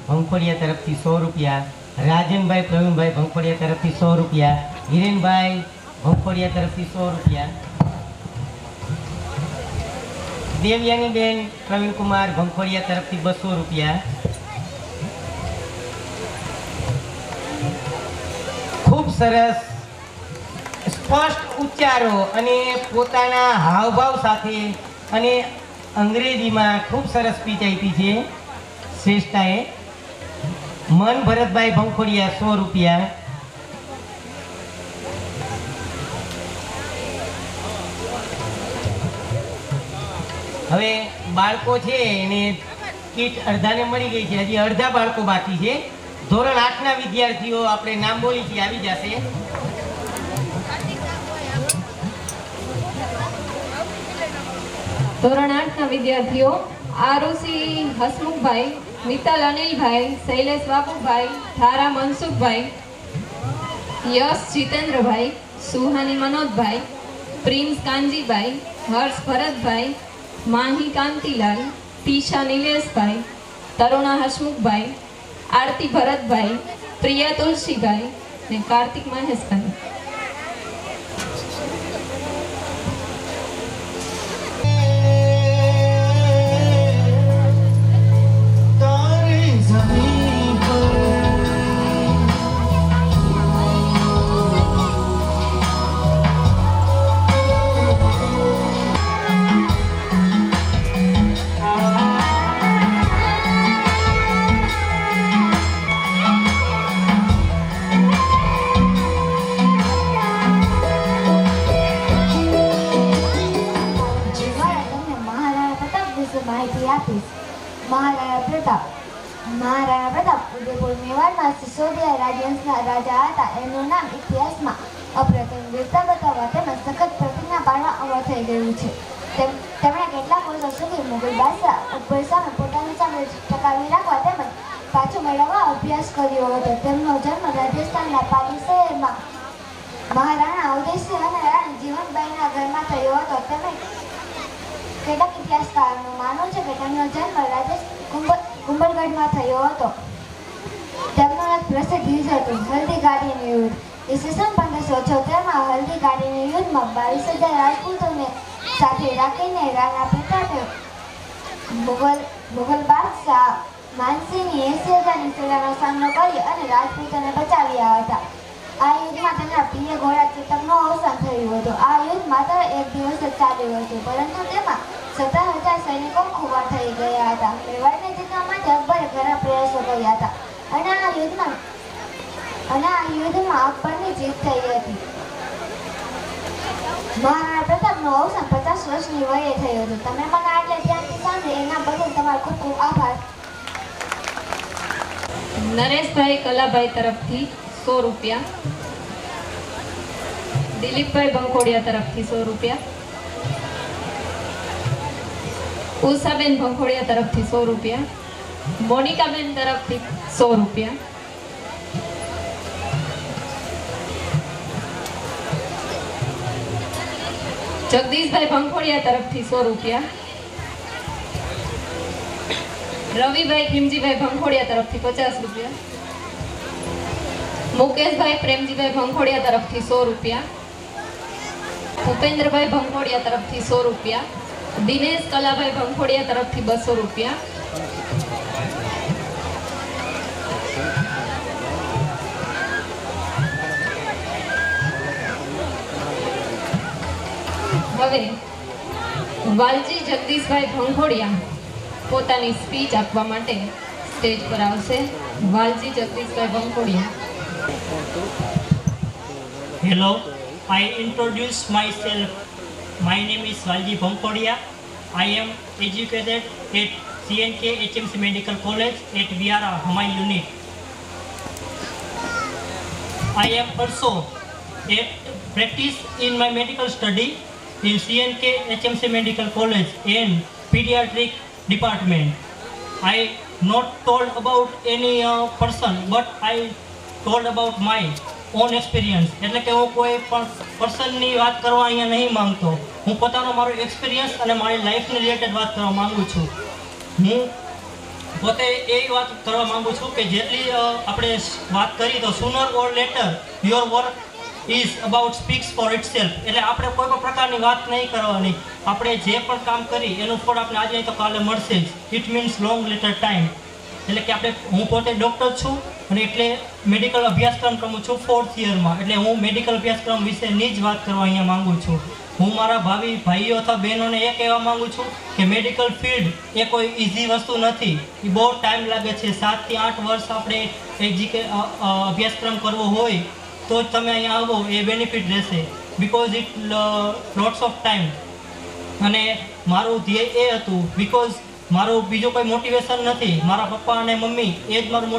ભંખોડિયા તરફથી 100 રૂપિયા, રાજનભાઈ પ્રવીણભાઈ ભંખોડિયા તરફથી 100 રૂપિયા, હિરેનભાઈ ભંખોડિયા તરફથી 100 રૂપિયા, દેવયાનીબેન પ્રવીણકુમાર ભંખોડિયા તરફથી 200 રૂપિયા। ખૂબ સરસ સ્પષ્ટ ઉચ્ચારો અને પોતાના હાવભાવ સાથે અને અંગ્રેજીમાં ખૂબ સરસ સ્પીચ આપી છે શ્રેષ્ઠાએ। મન ભરતભાઈ ભંખોડિયા 100 રૂપિયા। હવે બાળકો છે એને કીટ અડધાને મળી ગઈ છે, હજી અડધા બાળકો બાકી છે। ધોરણ 8ના વિદ્યાર્થીઓ આપણે નામ બોલીથી આવી જશે। ધોરણ 8ના વિદ્યાર્થીઓ આરુષિ હસમુખભાઈ, મિત્તલ અનિલભાઈ, શૈલેષ બાબુભાઈ, ધારા મનસુખભાઈ, યશ જીતેન્દ્રભાઈ, સુહાની મનોજભાઈ, પ્રિન્સ કાનજીભાઈ, હર્ષ ભરતભાઈ, માહી કાંતિલાલ, તીશા નિલેશભાઈ, તરુણા હસમુખભાઈ, આરતી ભરતભાઈ, પ્રિયા તુલસીભાઈ ને કાર્તિક મહેશભાઈ। મહારાણા પ્રતાપ ઉદયપુર મેવાડમાં સિસોદિયા રાજવંશના રાજા હતા। એમનું નામ ઇતિહાસમાં અપ્રતિમ વીરતા બતાવવા તેમજ સખત પ્રતિજ્ઞા પાડવા અમર થઈ ગયું છે। તેમણે કેટલાક વર્ષો સુધી મુગલ બાદશાહ અકબર સામે પોતાની સામે ટકાવી રાખવા તેમજ પાછું મેળવવા અભ્યાસ કર્યો હતો। તેમનો જન્મ રાજસ્થાનના પાલી શહેરમાં મહારાણા ઉદયસિંહ અને રાણી જીવનબાઈના ઘરમાં થયો હતો। તેમણે કેટલાક ઇતિહાસકારોનું માનવું છે કે તેમનો જન્મ કુંભલગઢમાં થયો હતો। તેમનું એક પ્રસિદ્ધ યુદ્ધ હતું હલ્દી ઘાટીનું યુદ્ધ। ઈસવીસન 1576માં હલ્દી ઘાટીના યુદ્ધમાં 22,000 રાજપૂતોને સાથે રાખીને રાણા પ્રતાપે મુગલ બાદશાહ માનસિંહની 80,000ની સેનાનો સામનો કરી અને રાજપૂતોને બચાવ્યા હતા। આ યુદ્ધમાં તેમના પ્રિય ઘોડા ચેતકનું અવસાન થયું હતું। આ યુદ્ધ માત્ર એક દિવસ જ ચાલ્યું હતું, પરંતુ તેમાં 17,000 સૈનિકો ખુવાર થઈ ગયા હતા। મેવાડને જીતવા માટે અકબરે ઘણા પ્રયાસો કર્યા હતા અને આ યુદ્ધમાં અકબરની જીત થઈ હતી। મહારાણા પ્રતાપનું અવસાન 50 વર્ષની વયે થયું હતું। તમે મને આટલે ધ્યાનથી સાંભળી એના બદલ તમારો ખૂબ ખૂબ આભાર। નરેશભાઈ કલાભાઈ તરફથી 100 રૂપિયા, દિલીપભાઈ ભંખોડિયા તરફથી 100 રૂપિયા, ઉષાબેન ભંખોડિયા તરફથી 100 રૂપિયા, મોનિકાબેન તરફથી 100 રૂપિયા, જગદીશભાઈ ભંખોડિયા તરફથી 100 રૂપિયા, રવિભાઈ ખીમજીભાઈ ભંખોડિયા તરફથી 50 રૂપિયા, મુકેશભાઈ પ્રેમજીભાઈ ભંખોડિયા તરફથી 100 રૂપિયા, ભૂપેન્દ્રભાઈ ભંખોડિયા તરફથી 100 રૂપિયા, દિનેશ કલાભાઈ ભંખોડિયા તરફથી 200 રૂપિયા, હવે વાલજી જગદીશભાઈ ભંખોડિયા પોતાની સ્પીચ આપવા માટે સ્ટેજ પર આવશે। વાલજી જગદીશભાઈ ભંખોડિયા। Hello, I introduce myself. My name is Walji Bhankodia. I am educated at CNK HMC Medical College at Viara, Hamai unit. I am also at practice in my medical study in CNK HMC Medical College and Pediatric Department. I not told about any person, but I told about my on experience, એટલે કે હું કોઈ પણ પર્સનની વાત કરવા અહીંયા નહીં માંગતો। હું પોતાનો મારો એક્સપિરિયન્સ અને મારી લાઈફની રિલેટેડ વાત કરવા માંગુ છું। હું પોતે એ વાત કરવા માંગુ છું કે જેટલી આપણે વાત કરી તો sooner or letter your work is about speaks four it self. એટલે આપણે કોઈ પણ પ્રકારની વાત નહીં કરવાની. આપણે જે પણ કામ કરી એનું ફળ આપણે આજે નહીં તો કાલે મળશે જ. It means long letter time. એટલે કે હું પોતે ડૉક્ટર છું અને એટલે મેડિકલ અભ્યાસક્રમ કરું છું 4th યરમાં. એટલે હું મેડિકલ અભ્યાસક્રમ વિશેની જ વાત કરવા અહીંયા માગું છું. હું મારા ભાવિ ભાઈઓ અથવા બહેનોને એ કહેવા માગું છું કે મેડિકલ ફિલ્ડ એ કોઈ ઇઝી વસ્તુ નથી. એ બહુ ટાઈમ લાગે છે. 7 થી 8 વર્ષ આપણે અભ્યાસક્રમ કરવો હોય તો જ તમે અહીંયા આવો એ બેનિફિટ રહેશે. Because it lots of time. અને મારું ધ્યેય એ હતું બિકોઝ મારું બીજું કોઈ મોટિવેશન નથી. મારા પપ્પા અને મમ્મી એ જ મારું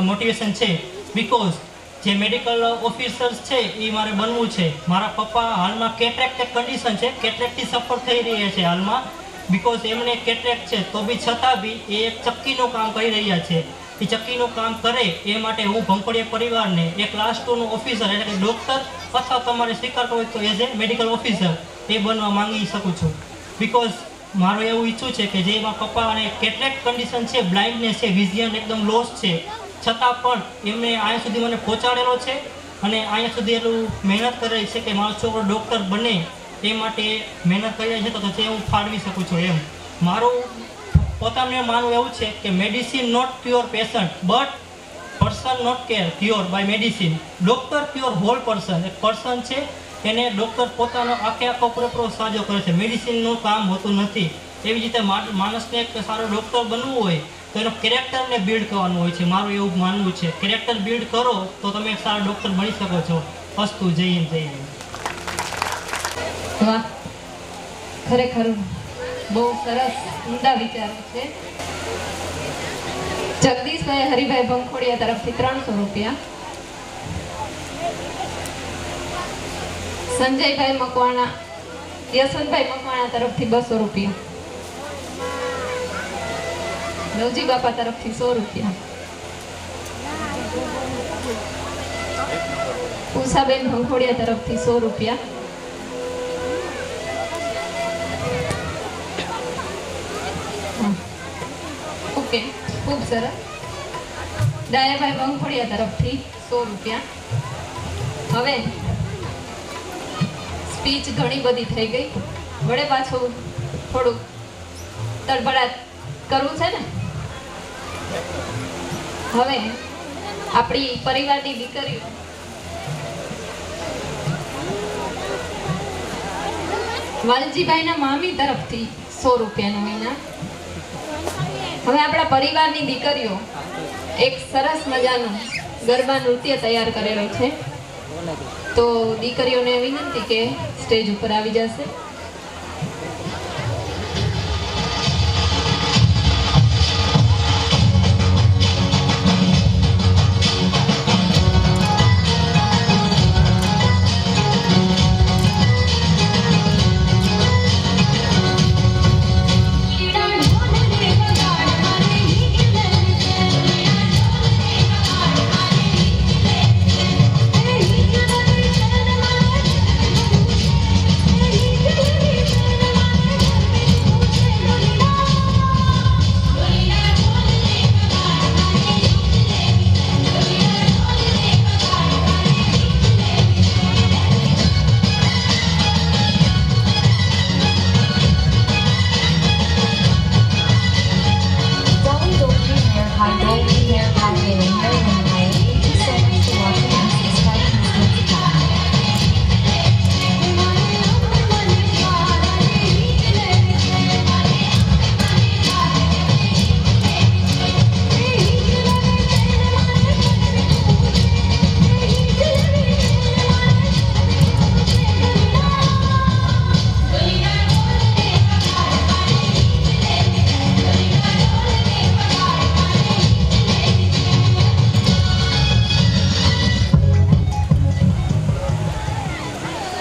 મોટિવેશન છે. બિકોઝ જે મેડિકલ ઓફિસર્સ છે એ મારે બનવું છે. મારા પપ્પા હાલમાં કેટરેક્ટ એક કન્ડિશન છે, કેટરેક્ટથી સફર થઈ રહ્યા છે હાલમાં. બિકોઝ એમને કેટરેક્ટ છે તો બી છતાં બી એ એક ચક્કીનું કામ કરી રહ્યા છે. એ ચક્કીનું કામ કરે એ માટે હું ભંખોડિયા પરિવારને એક ક્લાસ 2નો ઓફિસર એટલે કે ડૉક્ટર અથવા તમારે સ્વીકારતો હોય તો એઝ એ મેડિકલ ઓફિસર એ બનવા માંગી શકું છું. બિકોઝ મારું એવું ઈચ્છું છે કે જે મારા પપ્પા અને કેટરેક્ટ કન્ડિશન છે, બ્લાઇન્ડનેસ છે, વિઝન એકદમ લોસ છે, છતાં પણ એમને અહીંયા સુધી મને પહોંચાડેલો છે અને અહીંયા સુધી એટલું મહેનત કરે છે કે મારો છોકરો ડૉક્ટર બને એ માટે મહેનત કરી રહ્યા છે તો તે હું ફાળવી શકું છું. એમ મારું પોતાનું માનવું એવું છે કે medicine not cure patient but person not cure by medicine. Doctor cure whole person. એક પર્સન છે એને ડૉક્ટર પોતાનો આખો પૂરેપૂરો સાજો કરે છે. મેડિસિનનું કામ હોતું નથી. એવી રીતે માણસને એક સારો ડૉક્ટર બનવું હોય તો એનો કેરેક્ટરને બિલ્ડ કરવાનું હોય છે. મારું એવું માનવું છે કેરેક્ટર બિલ્ડ કરો તો તમે એક સારા ડૉક્ટર બની શકો છો. અસ્તુ. જય હિન્દ. જય હિન્દ. વાહ, ખરેખર બહુ સરસ ઉમદા વિચારો છે. જગદીશભાઈ હરિભાઈ ભંખોડિયા તરફથી 300 રૂપિયા. સંજયભાઈ મકવાણા, યશવંતભાઈ મકવાણા તરફથી 200 રૂપિયા. લવજી બાપા તરફથી 100 રૂપિયા. ઉષાબેન ભંખોડિયા તરફથી 100 રૂપિયા. ઓકે, ખૂબ સરસ. ડાયાભાઈ ભંખોડિયા તરફથી 100 રૂપિયા. હવે સ્પીચ ઘણી બધી થઈ ગઈ. વડે પાછું થોડુંક તડબડાટ કરવું છે ને. હવે આપણી પરિવારની દીકરીઓ વાલજીભાઈના મામી તરફથી 100 રૂપિયાનું ઇનામ. હવે આપણા પરિવારની દીકરીઓ એક સરસ મજાનું ગરબા નૃત્ય તૈયાર કરેલું છે તો દીકરીઓને વિનંતી કે સ્ટેજ ઉપર આવી જશે.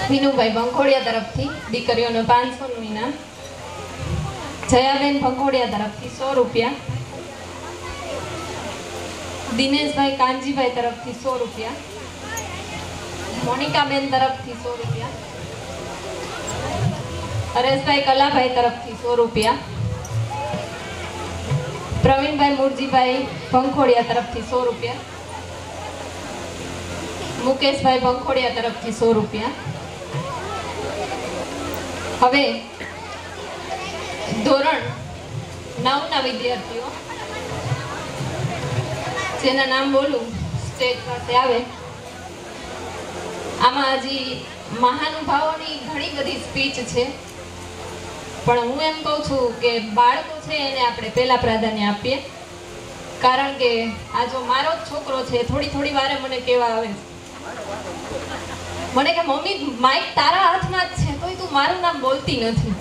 વિનુભાઈ ભંખોડિયા તરફથી દીકરીઓને 500નું ઇનામ. જયાબેન ભંખોડિયા તરફથી 100 રૂપિયા. દિનેશભાઈ કાનજીભાઈ તરફથી 100 રૂપિયા. મોનિકાબેન તરફથી 100 રૂપિયા. હરેશભાઈ કલાભાઈ તરફથી 100 રૂપિયા. પ્રવીણભાઈ મુરજીભાઈ ભંખોડિયા તરફથી 100 રૂપિયા. મુકેશભાઈ ભંખોડિયા તરફથી 100 રૂપિયા. હવે ધોરણ 9 ના વિદ્યાર્થીઓ જેના નામ બોલું સ્ટેજ પાસે આવે. આમાં હજી મહાનુભાવોની ઘણી બધી સ્પીચ છે, પણ હું એમ કહું છું કે બાળકો છે એને આપણે પહેલા પ્રાધાન્ય આપીએ. કારણ કે આ જો મારો જ છોકરો છે, થોડી વારે મને કહેવા આવે મને કે મમ્મી માઇક તારા હાથમાં જ છે તોય તું મારું નામ બોલતી નથી.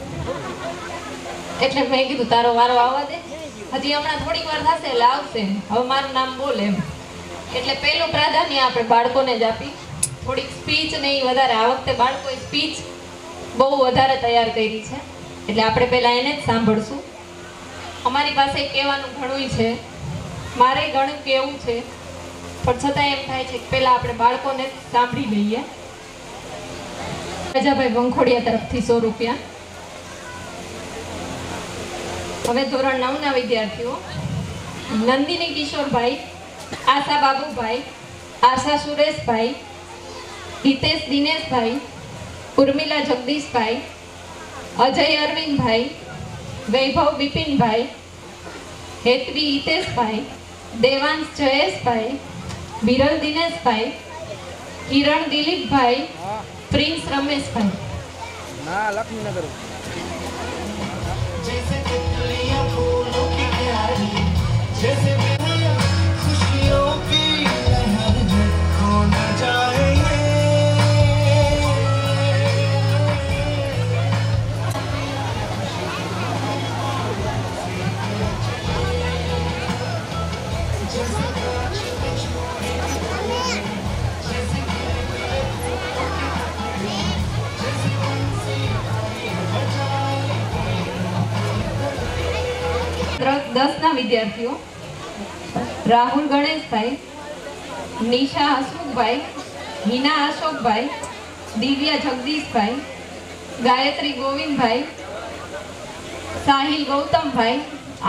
એટલે મેં કીધું તારો વારો આવવા દે, હજી હમણાં થોડીક વાર થશે એટલે આવશે, હવે મારું નામ બોલે એમ. એટલે પહેલું પ્રાધાન્ય આપણે બાળકોને જ આપી. થોડીક સ્પીચ નહીં વધારે, આ વખતે બાળકોએ સ્પીચ બહુ વધારે તૈયાર કરી છે, એટલે આપણે પહેલાં એને જ સાંભળશું. અમારી પાસે કહેવાનું ઘણું છે, મારે ઘણું કહેવું છે, પણ છતાં એમ થાય છે કે પહેલાં આપણે બાળકોને જ સાંભળી લઈએ. રાજાભાઈ ભંખોડિયા તરફથી 100 રૂપિયા. હવે ધોરણ 9 ના વિદ્યાર્થીઓ નંદિની કિશોરભાઈ, આશા બાબુભાઈ, આશા સુરેશભાઈ, હિતેશ દિનેશભાઈ, ઉર્મિલા જગદીશભાઈ, અજય અરવિંદભાઈ, વૈભવ બિપિનભાઈ, હેતવી હિતેશભાઈ, દેવાંશ જયેશભાઈ, વિરલ દિનેશભાઈ, કિરણ દિલીપભાઈ, પ્રિન્સ રમેશભાઈ. ના લક્ષ્મીનગર खुशियों की लहर जो खो न जाए ધોરણ 10 ના વિદ્યાર્થીઓ રાહુલ ગણેશભાઈ, નિશા હસમુખભાઈ, હિના અશોકભાઈ, દિવ્યા જગદીશભાઈ, ગાયત્રી ગોવિંદભાઈ, સાહિલ ગૌતમભાઈ,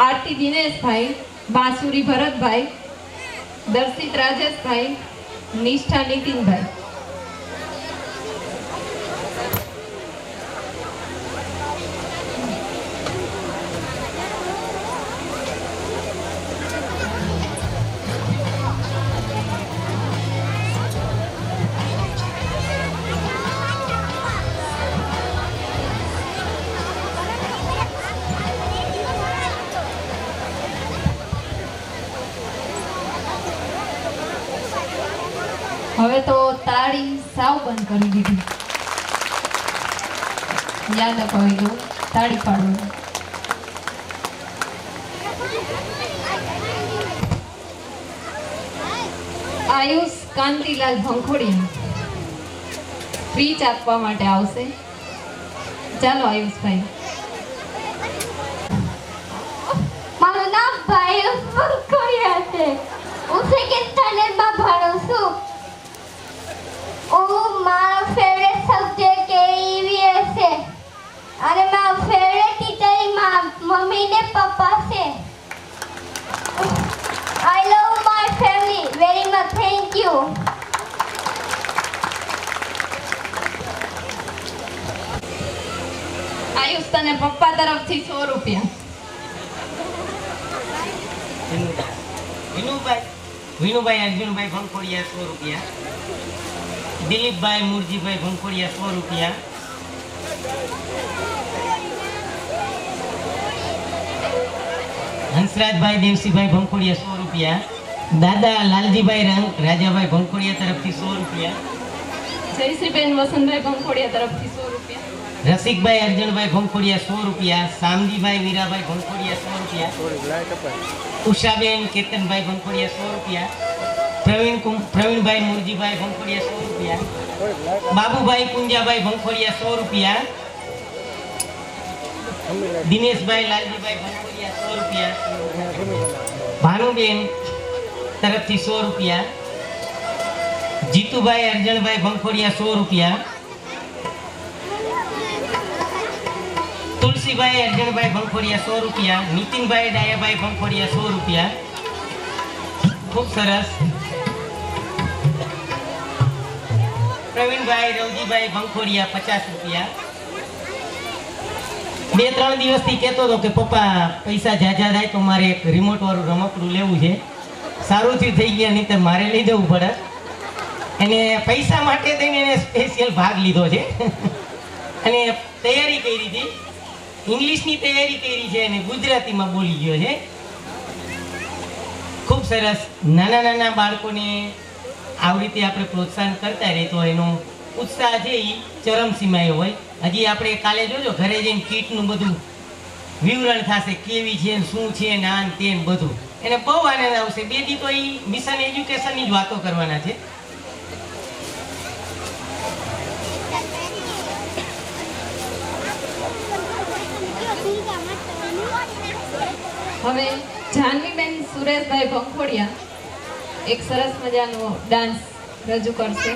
આરતી દિનેશભાઈ, બાંસુરી ભરતભાઈ, દર્શિત રાજેશભાઈ, નિષ્ઠા નીતિનભાઈ. હવે તો તાળી સાવ બંધ કરી દીધી. યાદ અપાવી દઉં, તાળી પાડો. આયુષ કાંતિલાલ ભંખોડિયા સ્પીચ આપવા માટે આવશે. ચાલો આયુષભાઈ. મારું નામ આયુષ ભંખોડિયા છે. હું સેકન્ડ સ્ટાન્ડર્ડમાં ભણું છું. મારો ફેવરેટ સબ્જેક્ટ EVS છે અને મારો ફેવરેટ ટીચર મમ્મી ને પપ્પા છે. I love my family very much. Thank you. Ayush તને પપ્પા તરફથી 100 રૂપિયા. વિનુભાઈ અર્જુનભાઈ ભંખોડિયા 100 રૂપિયા. દિલીપભાઈ મુરજીભાઈ ભંખોડિયા 100 રૂપિયા. હંસરાજભાઈ દેવસીભાઈ ભંખોડિયા 100 રૂપિયા. દાદા લાલજીભાઈ રાજાભાઈ ભંખોડિયા તરફથી 100 રૂપિયા. જયશ્રીબેન વસંતભાઈ ભંખોડિયા તરફથી 100 રૂપિયા. રસિકભાઈ અર્જુનભાઈ ભંખોડિયા 100 રૂપિયા. શામજીભાઈ વીરાભાઈ ભંખોડિયા 100 રૂપિયા. ઉષાબેન કેતનભાઈ ભંખોડિયા 100 રૂપિયા. પ્રવીણભાઈ મુરજીભાઈ ભંખોડિયા 100 રૂપિયા. બાબુભાઈ પુંજાભાઈ ભંખોડિયા 100 રૂપિયા. દિનેશભાઈ લાલજીભાઈ ભંખોડિયા 100 રૂપિયા. ભાનુબેન તરફથી 100 રૂપિયા. જીતુભાઈ અર્જણભાઈ ભંખોડિયા 100 રૂપિયા. તુલસીભાઈ અર્જણભાઈ ભંખોડિયા 100 રૂપિયા, નીતિનભાઈ ડાયાભાઈ ભંખોડિયા 100 રૂપિયા, ખૂબ સરસ. પ્રવીણભાઈ રવજીભાઈ ભંખોડિયા 50 રૂપિયા. 2-3 દિવસથી કહેતો હતો કે પપ્પા પૈસા જાજા થાય તો મારે એક રિમોટ વાળું રમકડું લેવું છે. સારું થયું થઈ ગયા, નહીં તો મારે લઈ જવું પડે. અને પૈસા માટે થઈને એને સ્પેશિયલ ભાગ લીધો છે અને તૈયારી કરી હતી. ઇંગ્લિશની તૈયારી કરી છે અને ગુજરાતીમાં બોલી ગયો છે. ખૂબ સરસ. નાના નાના બાળકોને આવી રીતે આપણે પ્રોત્સાહન કરતા રહે તો એનો ઉત્સાહ છે એ ચરમસીમાએ હોય. હજી આપણે કાલે જોજો ઘરે જઈને કીટનું બધું વિવરણ થશે, કેવી છે શું છે ના તે બધું, એને બહુ આનંદ આવશે. 2 દી તો એ મિશન એજ્યુકેશનની જ વાતો કરવાના છે. હવે જાનવીબેન સુરેશભાઈ ભંખોડિયા એક સરસ મજાનો ડાન્સ રજૂ કરશે.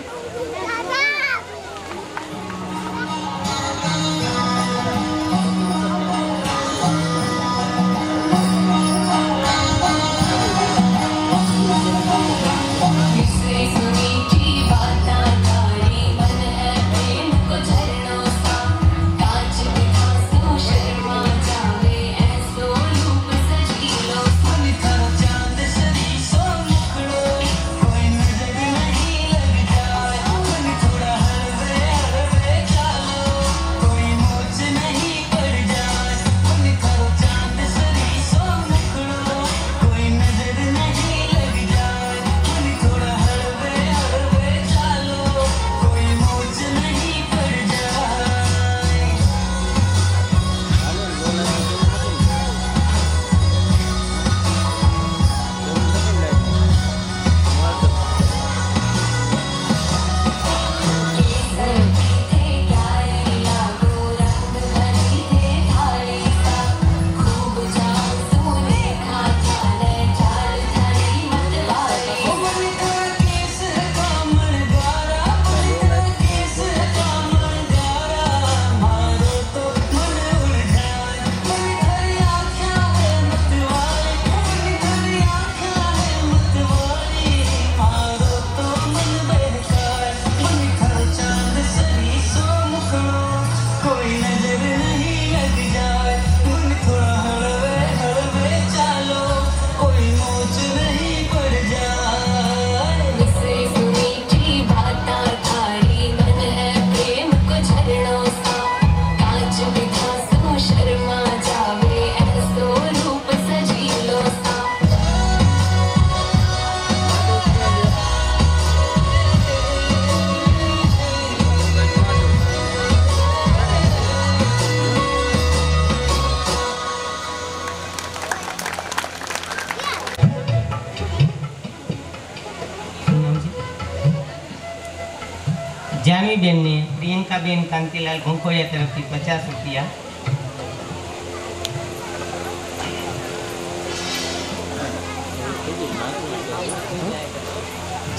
જાનવીબેન ને પ્રિયંકાબેન કાંતિલાલ ભંખોડિયા તરફથી 50 રૂપિયા.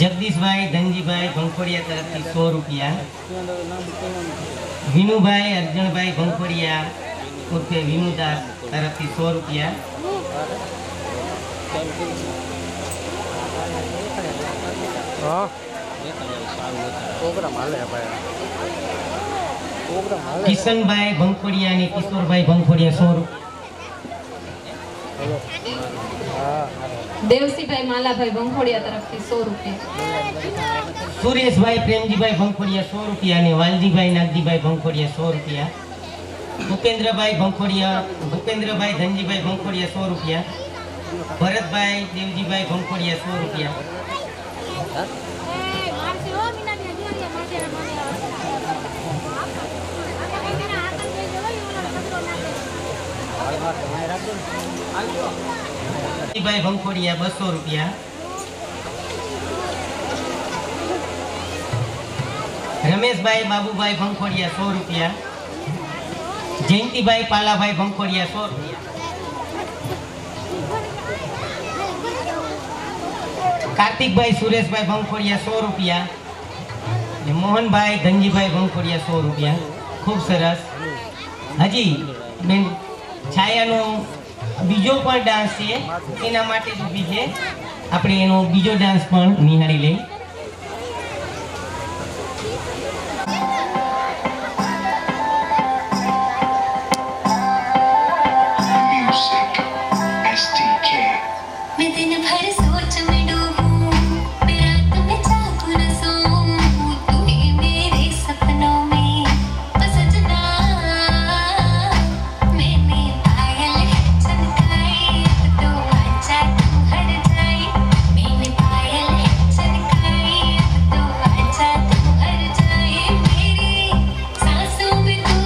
જગદીશભાઈ ધનજીભાઈ ભંખોડિયા તરફથી 100 રૂપિયા. વિનુભાઈ અર્જણભાઈ ભંખોડિયા ઉર્ફે વિનુદાસ તરફથી 100 રૂપિયા. કિશનભાઈ ભંખોડિયા અને કિશોરભાઈ ભંખોડિયા 100 રૂપિયા. દેવસીભાઈ માલાભાઈ ભંખોડિયા તરફથી 100 રૂપિયા. સુરેશભાઈ પ્રેમજીભાઈ ભંખોડિયા 100 રૂપિયા અને વાલજીભાઈ નાગજીભાઈ ભંખોડિયા 100 રૂપિયા. ભૂપેન્દ્રભાઈ ધનજીભાઈ ભંખોડિયા 100 રૂપિયા. ભરતભાઈ દેવજીભાઈ ભંખોડિયા 100 રૂપિયા. ભાઈ ભંખોડિયા 200 રૂપિયા. રમેશભાઈ બાબુભાઈ ભંખોડિયા 100 રૂપિયા. જયંતિભાઈ પાલાભાઈ ભંખોડિયા 100 રૂપિયા. કાર્તિકભાઈ સુરેશભાઈ ભંખોડિયા 100 રૂપિયા. મોહનભાઈ ધનજીભાઈ ભંખોડિયા 100 રૂપિયા. ખૂબ સરસ. હજી બેન છાયાનો બીજો પણ ડાન્સ છે, એના માટે જ ઊભી છે. આપણે એનો બીજો ડાન્સ પણ નિહાળી લઈએ. Music STK. मैं दिन भर सोच में डूबूं, मैं रात में जागूं न सोऊं, तू ही मेरे सपनों में बस सजना. मैंने पायल चमकाई, अब तो आजा तू हट जाए. मैंने पायल चमकाई, अब तो आजा तू हट जाए. मेरी सांसों में तू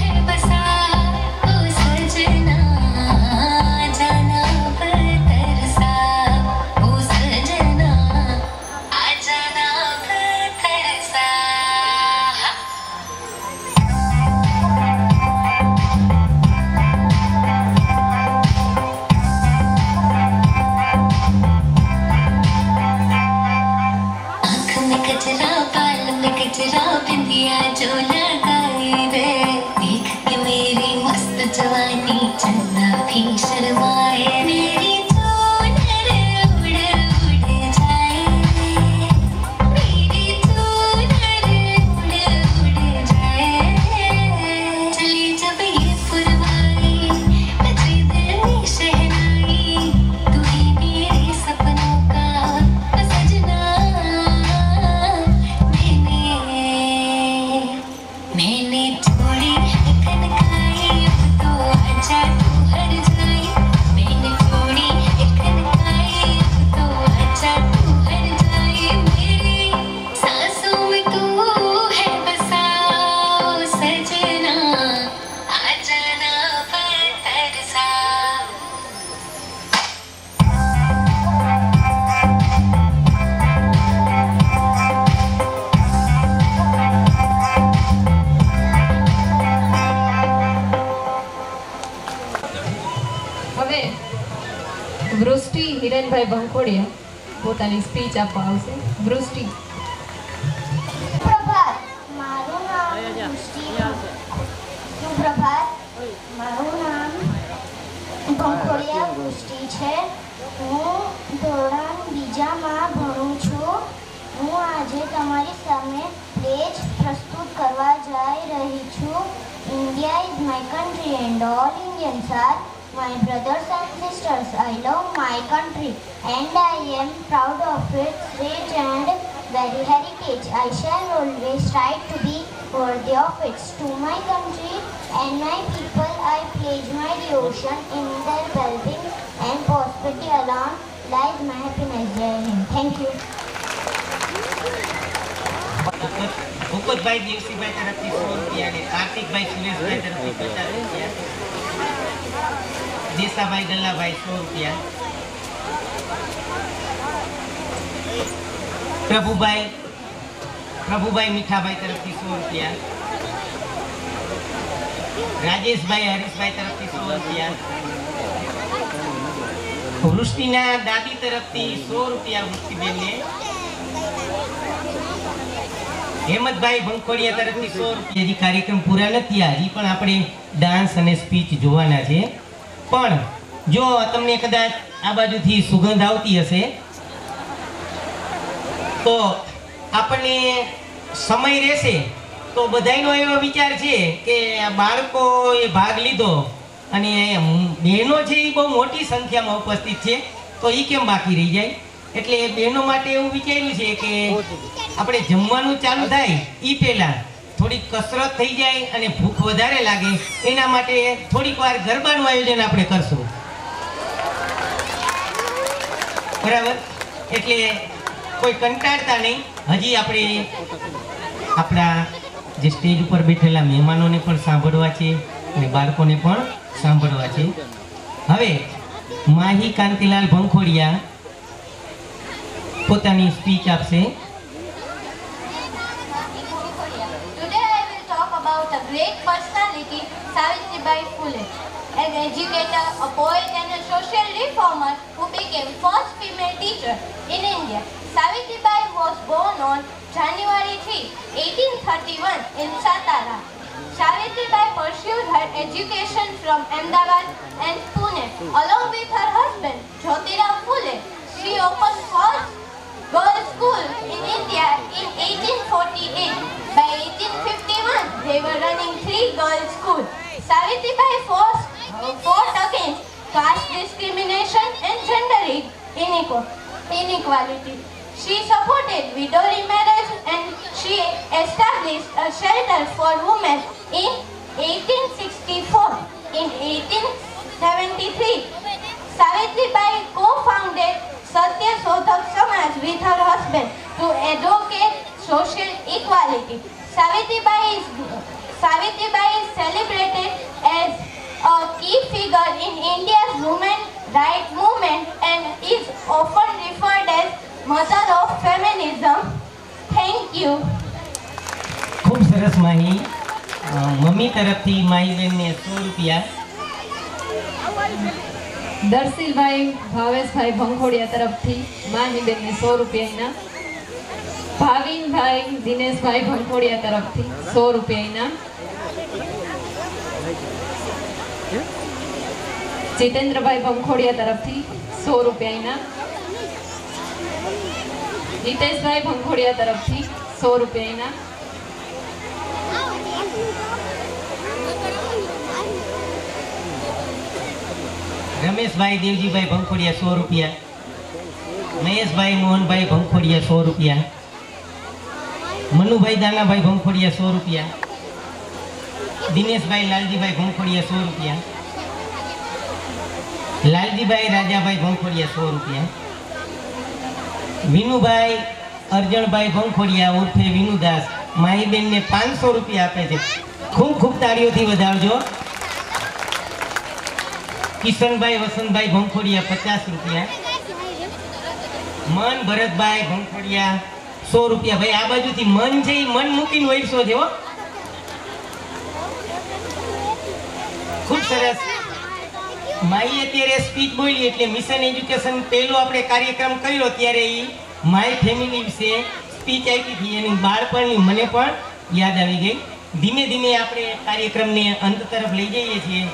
है बसा, ओ सजना जाना तरसा, ओ सजना आ जाना तरसा. आँख में गजरा, बाल में गजरा, बिंदिया जो लगाई रे, देख के मेरी मस्त जवानी चंदा भी शर्माए. मेरी चूनर उड़ उड़ जाए, मेरी चूनर उड़ उड़ जाए. चली जब ये फुलवारी, बजे दिल में शहनाई, तू ही मेरे सपनों का सजना. मैंने थोड़ी कनकाई, अब तो आजा तू हट जाए. मैंने थोड़ी कनकाई, अब तो आजा तू हट जाए. मेरी सांसों में तू है बसा, ओ सजना आ जाना तरसा. હવે વૃષ્ટિ હિરેનભાઈ ભંખોડિયા પોતાની સ્પીચ આપવા આવશે. વૃષ્ટિ. સુપ્રભાત, મારું નામ સુપ્રભાત, મારું નામ ભંખોડિયા વૃષ્ટિ છે. હું ધોરણ બીજામાં ભણું છું. હું આજે તમારી સામે પ્લેજ પ્રસ્તુત કરવા જઈ રહી છું. India is my country and all Indians are my brothers and sisters. I love my country and I am proud of its rich and very heritage. I shall always try to be worthy of it. To my country and my people I pledge my devotion. In their well-being and prosperity alone lies my happiness. Jai Hind. Thank you. Bhupatbhai Devsibhai તરફથી 100 રૂપિયા અને કાર્તિકભાઈ સુરેશભાઈ તરફથી 50 રૂપિયા. દેસાભાઈ ગલ્લાભાઈ 100 રૂપિયા. પ્રભુભાઈ મીઠાભાઈ તરફથી 100 રૂપિયા. રાજેશભાઈ હરીશભાઈ તરફથી 100 રૂપિયા. વૃષ્ટિના દાદી તરફથી 100 રૂપિયા વૃષ્ટિબેનને. હેમંતભાઈ ભંખોડિયા તરફથી 100 રૂપિયા. હજી કાર્યક્રમ પૂરા નથી, હજી પણ આપણે ડાન્સ અને સ્પીચ જોવાના છે. પણ જો તમને કદાચ આ બાજુથી સુગંધ આવતી હશે તો આપણને સમય રહેશે તો બધાયનો એવો વિચાર છે કે આ બાળકોએ ભાગ લીધો અને બહેનો છે એ બહુ મોટી સંખ્યામાં ઉપસ્થિત છે, તો એ કેમ બાકી રહી જાય. એટલે બહેનો માટે એવું વિચાર્યું છે કે આપણે જમવાનું ચાલુ થાય એ પહેલાં થોડીક કસરત થઈ જાય અને ભૂખ વધારે લાગે એના માટે થોડીક વાર ગરબાનું આયોજન આપણે કરશું. બરાબર? એટલે કોઈ કંટાળતા નહીં. હજી આપણે આપણા જે સ્ટેજ ઉપર બેઠેલા મહેમાનોને પણ સાંભળવા છે અને બાળકોને પણ સાંભળવા છે. હવે માહી કાંતિલાલ ભંખોડિયા પોતાની સ્પીચ આપશે. Today I will talk about a great personality, Savitribai Phule, an educator, a poet and a social reformer who became first female teacher in India. Savitribai was born on January 3, 1831 in Satara. Savitribai pursued her education from Ahmedabad and Pune. Along with her husband, Jyotirao Phule, she opened first girls' school in India in 1848. By 1851, they were running 3 girls' schools. Savitribai fought against caste discrimination and gender inequality. She supported widow remarriage and she established a shelter for women in 1864. In 1873, Savitribai co-founded Satya Sodhak Samaj with her husband to advocate social equality. Savitribai is celebrated as a key figure in India's women rights movement and is often referred as mother of feminism. Thank you. ખૂબ સરસ Mahi. Mummy તરફથી માહી બેનને 100 રૂપિયા. દર્શીલભાઈ ભાવેશભાઈ ભંખોડિયા તરફથી માહીબેનને 100 રૂપિયા ઇનામ. ભાવિનભાઈ દિનેશભાઈ ભંખોડિયા તરફથી 100 રૂપિયા ઇનામ. જીતેન્દ્રભાઈ ભંખોડિયા તરફથી 100 રૂપિયા ઇનામ. હિતેશભાઈ ભંખોડિયા તરફથી 100 રૂપિયા ઇનામ. રમેશભાઈ દેવજીભાઈ ભંખોડિયા 100 રૂપિયા. મહેશભાઈ મોહનભાઈ ભંખોડિયા 100 રૂપિયા. મનુભાઈ દાનાભાઈ ભંખોડિયા 100 રૂપિયા. દિનેશભાઈ લાલજીભાઈ ભંખોડિયા 100 રૂપિયા. લાલજીભાઈ રાજાભાઈ ભંખોડિયા 100 રૂપિયા. વિનુભાઈ અર્જણભાઈ ભંખોડિયા ઉર્ફે વિનુદાસ માહીબેનને 500 રૂપિયા આપે છે. ખૂબ ખૂબ તાળીઓથી વધાવજો. કિશનભાઈ વસંતભાઈ ભંખોડિયા 50 રૂપિયા. મન ભરતભાઈ ભંખોડિયા 100 રૂપિયા. ભાઈ આ બાજુથી મન છે એ મન મૂકીને વૈસો છે હો. ખૂબ સરસ. માઈ અત્યારે સ્પીચ બોલી એટલે મિશન એજ્યુકેશન પહેલો આપણે કાર્યક્રમ કર્યો ત્યારે એ માય ફેમિલી વિશે સ્પીચ આપી હતી એની બાળપણની મને પણ યાદ આવી ગઈ. ધીમે ધીમે આપણે કાર્યક્રમને અંત તરફ લઈ જઈએ છીએ.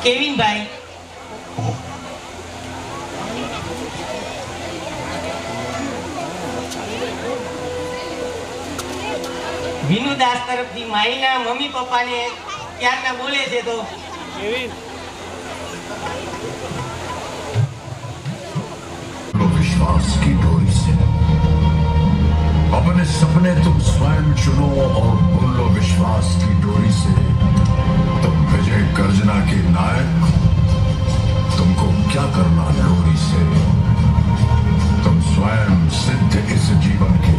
કેવિનભાઈ વિનુદાસ તરફથી માઈના મમ્મી પપ્પાને ક્યારના બોલે છે તો विश्वास की डोरी से अपने सपने तुम स्वयं चुनो और बोलो विश्वास की डोरी से तुम विजय गर्जना के नायक तुमको क्या करना लोरी से तुम स्वयं सिद्ध इस जीवन के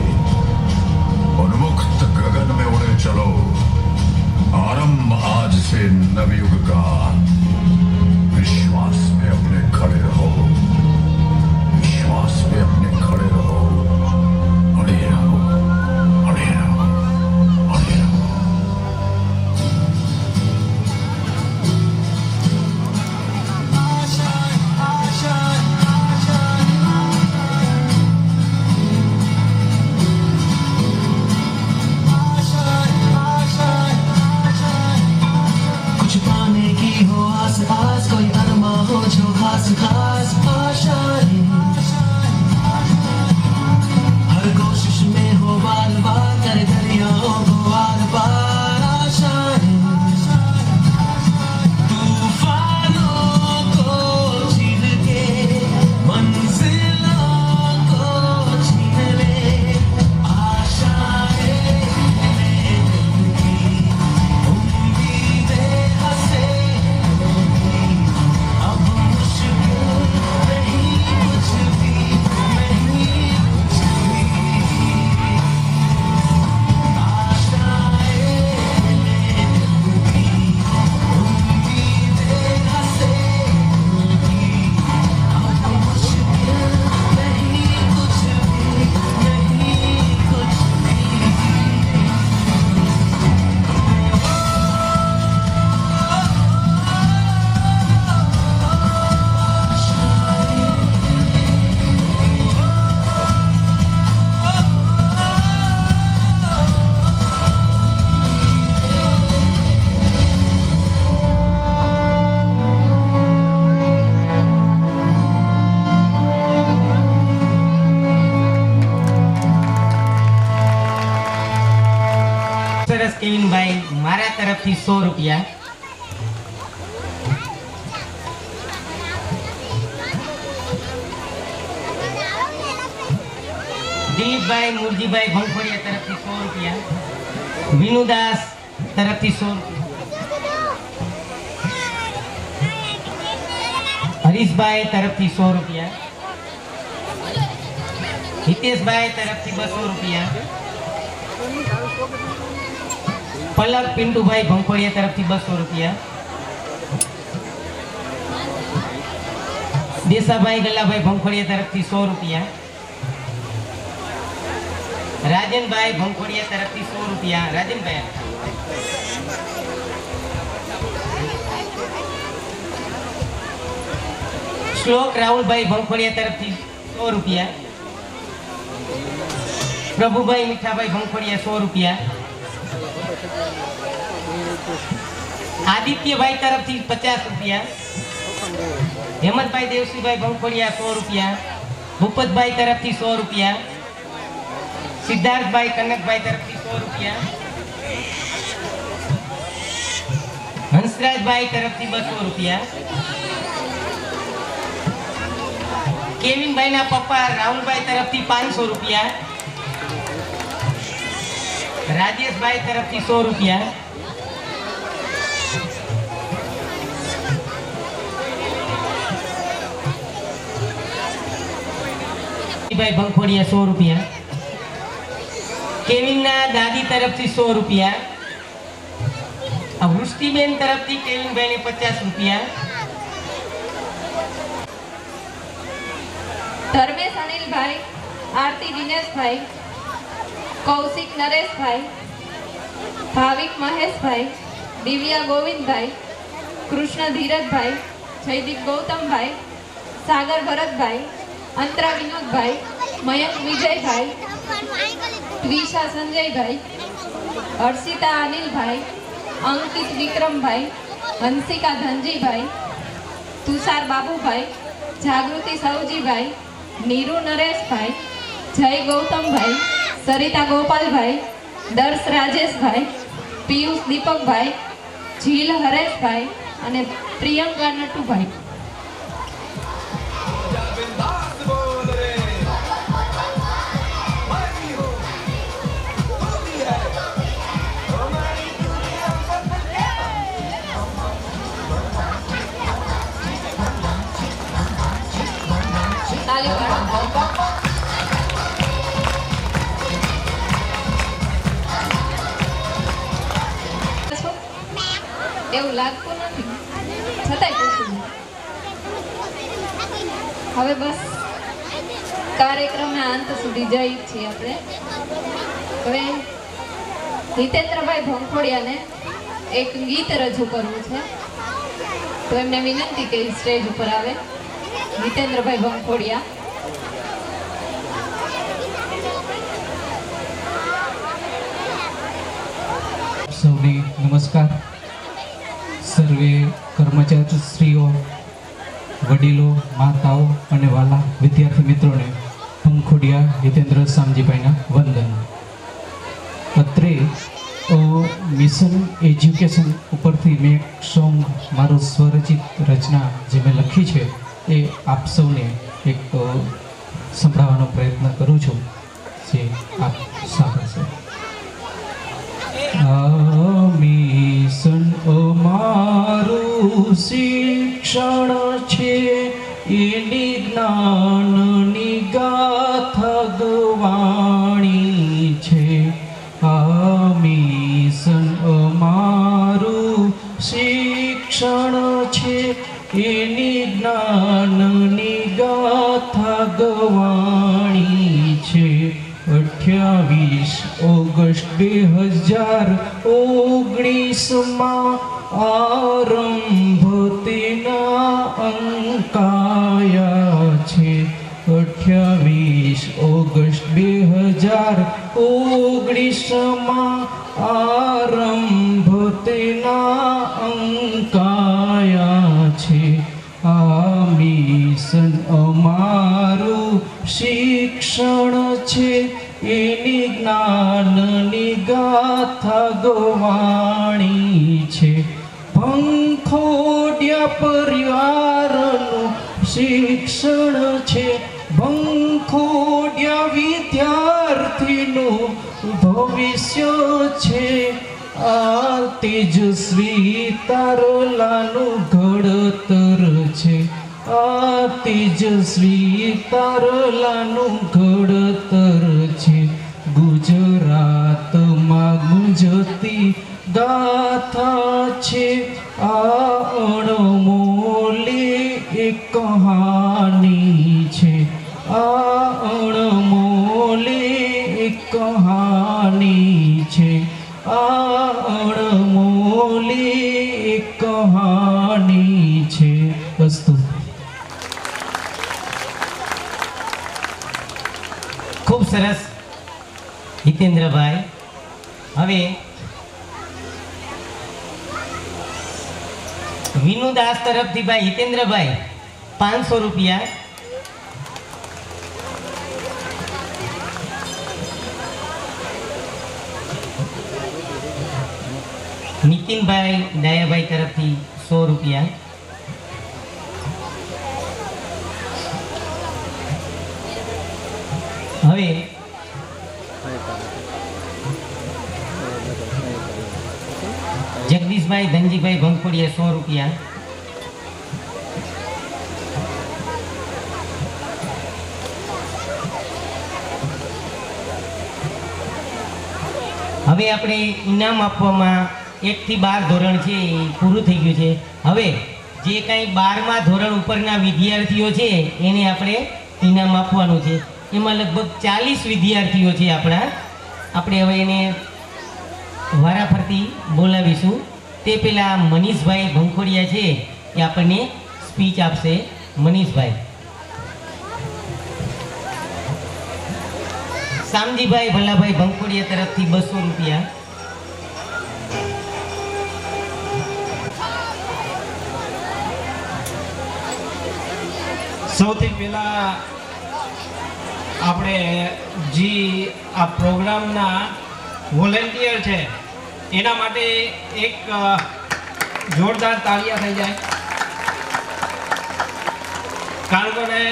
उन्मुक्त गगन में उड़े चलो आरंभ आज से नवयुग का विश्वास में अपने खड़े रहो विश्वास में अपने खड़े रहो अड़े रहो अड़े रहो अड़े रहो कुछ पाने તરફથી 100 રૂપિયા, દિલીપભાઈ મુરજીભાઈ ભંખોડિયા તરફથી 100 રૂપિયા, વિનુદાસ તરફથી 100 રૂપિયા, હરીશભાઈ તરફથી 100 રૂપિયા, હિતેશભાઈ તરફથી 200 રૂપિયા, પલક પિન્ટુભાઈ ભંખોડિયા તરફથી 200 રૂપિયા, દેસાભાઈ ગલ્લાભાઈ ભંખોડિયા તરફથી 100 રૂપિયા, રાજનભાઈ ભંખોડિયા તરફથી 100 રૂપિયા, રાજનભાઈ, શ્લોક રાહુલભાઈ ભંખોડિયા તરફથી 100 રૂપિયા, પ્રભુભાઈ મીઠાભાઈ ભંખોડિયા 100 રૂપિયા, આદિત્યભાઈ તરફથી 50 રૂપિયા, હેમંતભાઈ દેવસીભાઈ ભંખોડિયા 100 રૂપિયા, ભૂપતભાઈ તરફથી 100 રૂપિયા, સિદ્ધાર્થભાઈ કનકભાઈ તરફથી 100 રૂપિયા, હંસરાજભાઈ તરફથી 200 રૂપિયા, કેવિનભાઈના પપ્પા રાહુલભાઈ તરફથી 500 રૂપિયા, રાજેશભાઈ તરફથી 100 રૂપિયા, ભાઈ ભંખોડિયા 100 રૂપિયા, કેવિનના દાદી તરફથી 100 રૂપિયા, આ વૃષ્ટિબેન તરફથી કેવિનભાઈને 50 રૂપિયા, ધર્મેશ અનિલભાઈ, આરતી દિનેશભાઈ, કૌશિક નરેશભાઈ, ભાવિક મહેશભાઈ, દિવ્યા ગોવિંદભાઈ, કૃષ્ણ ધીરજભાઈ, જયદીપ ગૌતમભાઈ, સાગર ભરતભાઈ, અંતરા વિનોદભાઈ, મયંક વિજયભાઈ, ત્વિષા સંજયભાઈ, હર્ષિતા અનિલભાઈ, અંકિત વિક્રમભાઈ, હંસિકા ધનજીભાઈ, તુષાર બાબુભાઈ, જાગૃતિ સૌજીભાઈ, નીરુ નરેશભાઈ, જય ગૌતમભાઈ, સરિતા ગોપાલભાઈ, દર્શ રાજેશભાઈ, પિયુષ દીપકભાઈ, જીલ હરેશભાઈ અને પ્રિયંકા નટુભાઈ. એવું લાગતું નથી, છતાંય પૂછું. હવે બસ કાર્યક્રમના અંત સુધી જઈ છીએ આપણે. હવે હિતેન્દ્રભાઈ ભંખોડિયાને એક ગીત રજૂ કરવું છે, તો એમને વિનંતી કે સ્ટેજ ઉપર આવે. હિતેન્દ્રભાઈ ભંખોડિયા. સૌને નમસ્કાર. સર્વે કર્મચારીશ્રીઓ, વડીલો, માતાઓ અને વાલા વિદ્યાર્થી મિત્રોને ભંખોડિયા હિતેન્દ્ર શામજીભાઈના વંદન. અત્રે મિશન એજ્યુકેશન ઉપરથી મેં એક સોંગ, મારું સ્વરચિત રચના જે મેં લખી છે એ આપ સૌને એક સંભળાવવાનો પ્રયત્ન કરું છું, જે આપ સાંભળશો. મિશન અમારું શિક્ષણ છે, એની જ્ઞાનની ગાથા ગવાણી છે. આ મિશન અમારું શિક્ષણ છે, એની જ્ઞાનની ગાથા ગવાણી છે. 28 ઓગસ્ટ 2019 આરંભ તેના અંકાયા છે. 28 ઓગસ્ટ 2019 આરંભ તેના અંકાયા છે. આ મિશન અમારું શિક્ષણ છે, એની જ્ઞાનની ગાથા ગવાણી ભંખોડિયા પરિવારનું શિક્ષણ છે, ભંખોડિયા વિદ્યાર્થીનું ભવિષ્ય છે, આ તેજસ્વી તારલાનું ઘડતર છે, આ તેજસ્વી તારલાનું ઘડતર છે. ગુજરાતમાં ગુંજતી ગાથા છે, આ અણમોલી એક કહાની છે, આ અણમોલી એક કહાની છે, આ અણમોલી એક કહાની છે. વસ્તુ ખૂબ સરસ હિતેન્દ્રભાઈ. હવે વિનુદાસ તરફથી ભાઈ હિતેન્દ્રભાઈ 500 રૂપિયા. નીતિનભાઈ ડાયાભાઈ તરફથી 100 રૂપિયા. હવે જગદીશભાઈ ધનજીભાઈ ભંખોડિયા 100 રૂપિયા. હવે આપણે ઇનામ આપવામાં 1 થી 12 ધોરણ છે એ પૂરું થઈ ગયું છે. હવે જે કાંઈ 12મા ધોરણ ઉપરના વિદ્યાર્થીઓ છે એને આપણે ઇનામ આપવાનું છે. એમાં લગભગ 40 વિદ્યાર્થીઓ છે આપણા. આપણે હવે એને વારાફરતી બોલાવીશું. તે પહેલા મનીષભાઈ ભંખોડિયા છે એ આપણને સ્પીચ આપશે. મનીષભાઈ. શામજીભાઈ ભલાભાઈ ભંખોડિયા તરફથી 200 રૂપિયા. સૌથી પહેલા આપણે જે આ પ્રોગ્રામના વોલેન્ટિયર છે એના માટે એક જોરદાર તાળીયા થઈ જાય. કારણ કે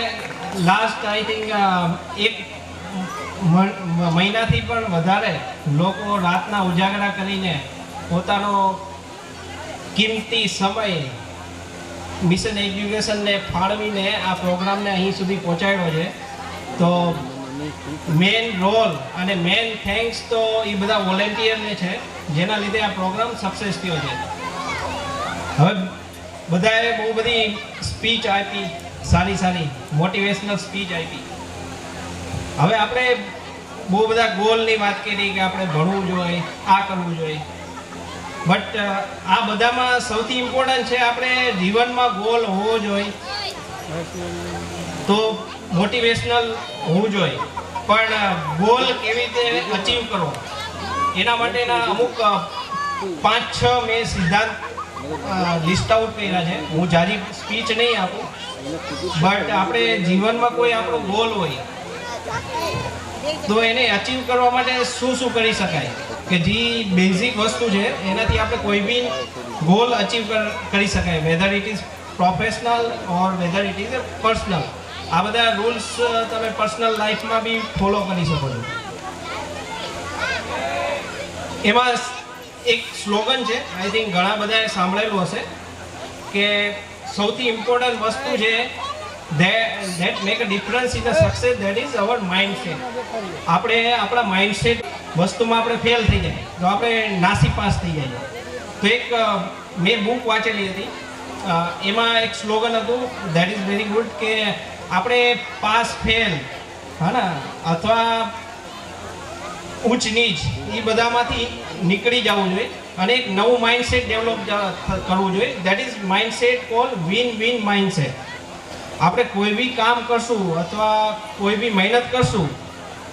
લાસ્ટ આઈ થિંક 1 મહિનાથી પણ વધારે લોકો રાતના ઉજાગરા કરીને પોતાનો કિંમતી સમય મિશન એજ્યુકેશનને ફાળવીને આ પ્રોગ્રામને અહીં સુધી પહોંચાડ્યો છે. તો મેન રોલ અને મેન થેન્ક્સ તો એ બધા વોલેન્ટિયરને છે જેના લીધે આ પ્રોગ્રામ સક્સેસ થયો છે. હવે બધાએ બહુ બધી સ્પીચ આપી, સારી સારી મોટિવેશનલ સ્પીચ આપી. હવે આપણે બહુ બધા ગોલની વાત કરી કે આપણે ભણવું જોઈએ, આ કરવું જોઈએ. બટ આ બધામાં સૌથી ઇમ્પોર્ટન્ટ છે આપણે જીવનમાં ગોલ હોવો જોઈએ. તો મોટિવેશનલ હોવું જોઈએ, પણ ગોલ કેવી રીતે અચીવ કરવો એના માટેના અમુક 5-6 મેં સિદ્ધાંત લિસ્ટ આઉટ કર્યા છે. હું જાજી સ્પીચ નહીં આપું, બટ આપણે જીવનમાં કોઈ આપણો ગોલ હોય તો એને અચીવ કરવા માટે શું શું કરી શકાય, કે જે બેઝિક વસ્તુ છે એનાથી આપણે કોઈ બી ગોલ અચીવ કરી શકાય, weather it is professional or weather it is personal. આ બધા રૂલ્સ તમે પર્સનલ લાઈફમાં બી ફોલો કરી શકો છો. એમાં એક સ્લોગન છે, આઈ થિંક ઘણા બધાએ સાંભળેલું હશે, કે સૌથી ઇમ્પોર્ટન્ટ વસ્તુ છે that make a difference in the success, that is our mindset. આપણે આપણા માઇન્ડસેટ વસ્તુમાં આપણે ફેલ થઈ જાય તો આપણે નાસીપાસ થઈ જાય. તો એક મેં બુક વાંચેલી હતી, એમાં એક સ્લોગન હતું, that is very good, કે આપણે પાસ ફેલ અથવા ઉચ્ચ નીચ એ બધામાંથી નીકળી જવું જોઈએ અને એક નવું માઇન્ડસેટ ડેવલપ કરવું જોઈએ. That is mindset call win win mindset. આપણે કોઈ બી કામ કરશું અથવા કોઈ બી મહેનત કરશું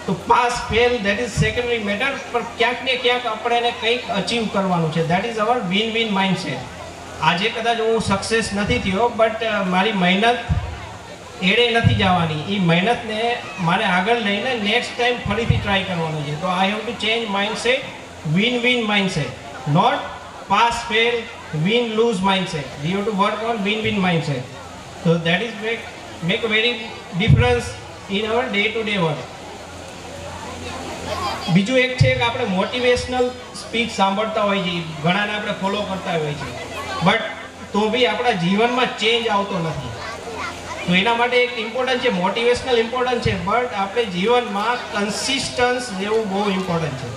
તો pass fail that is secondary matter, પણ ક્યાંક ને ક્યાંક આપણે એને કંઈક અચીવ કરવાનું છે. That is our win win mindset. આજે કદાચ હું સક્સેસ નથી થયો, બટ મારી મહેનત એડે નથી જવાની. એ મહેનતને મારે આગળ લઈને નેક્સ્ટ ટાઈમ ફરીથી ટ્રાય કરવાનું છે. તો I have to change mindset, win win mindset, not pass fail win-lose mindset. We have to work on win-win mindset. So that is make a very difference in our day-to-day work. બીજું એક છે કે આપણે motivational speech સાંભળતા હોઈએ છીએ, ઘણાને આપણે ફોલો કરતા હોઈએ છીએ, બટ તો બી આપણા જીવનમાં ચેન્જ આવતો નથી. તો એના માટે એક ઇમ્પોર્ટન્ટ છે, મોટિવેશનલ ઇમ્પોર્ટન્ટ છે, બટ આપણે જીવનમાં કન્સિસ્ટન્સ જેવું બહુ ઇમ્પોર્ટન્ટ છે.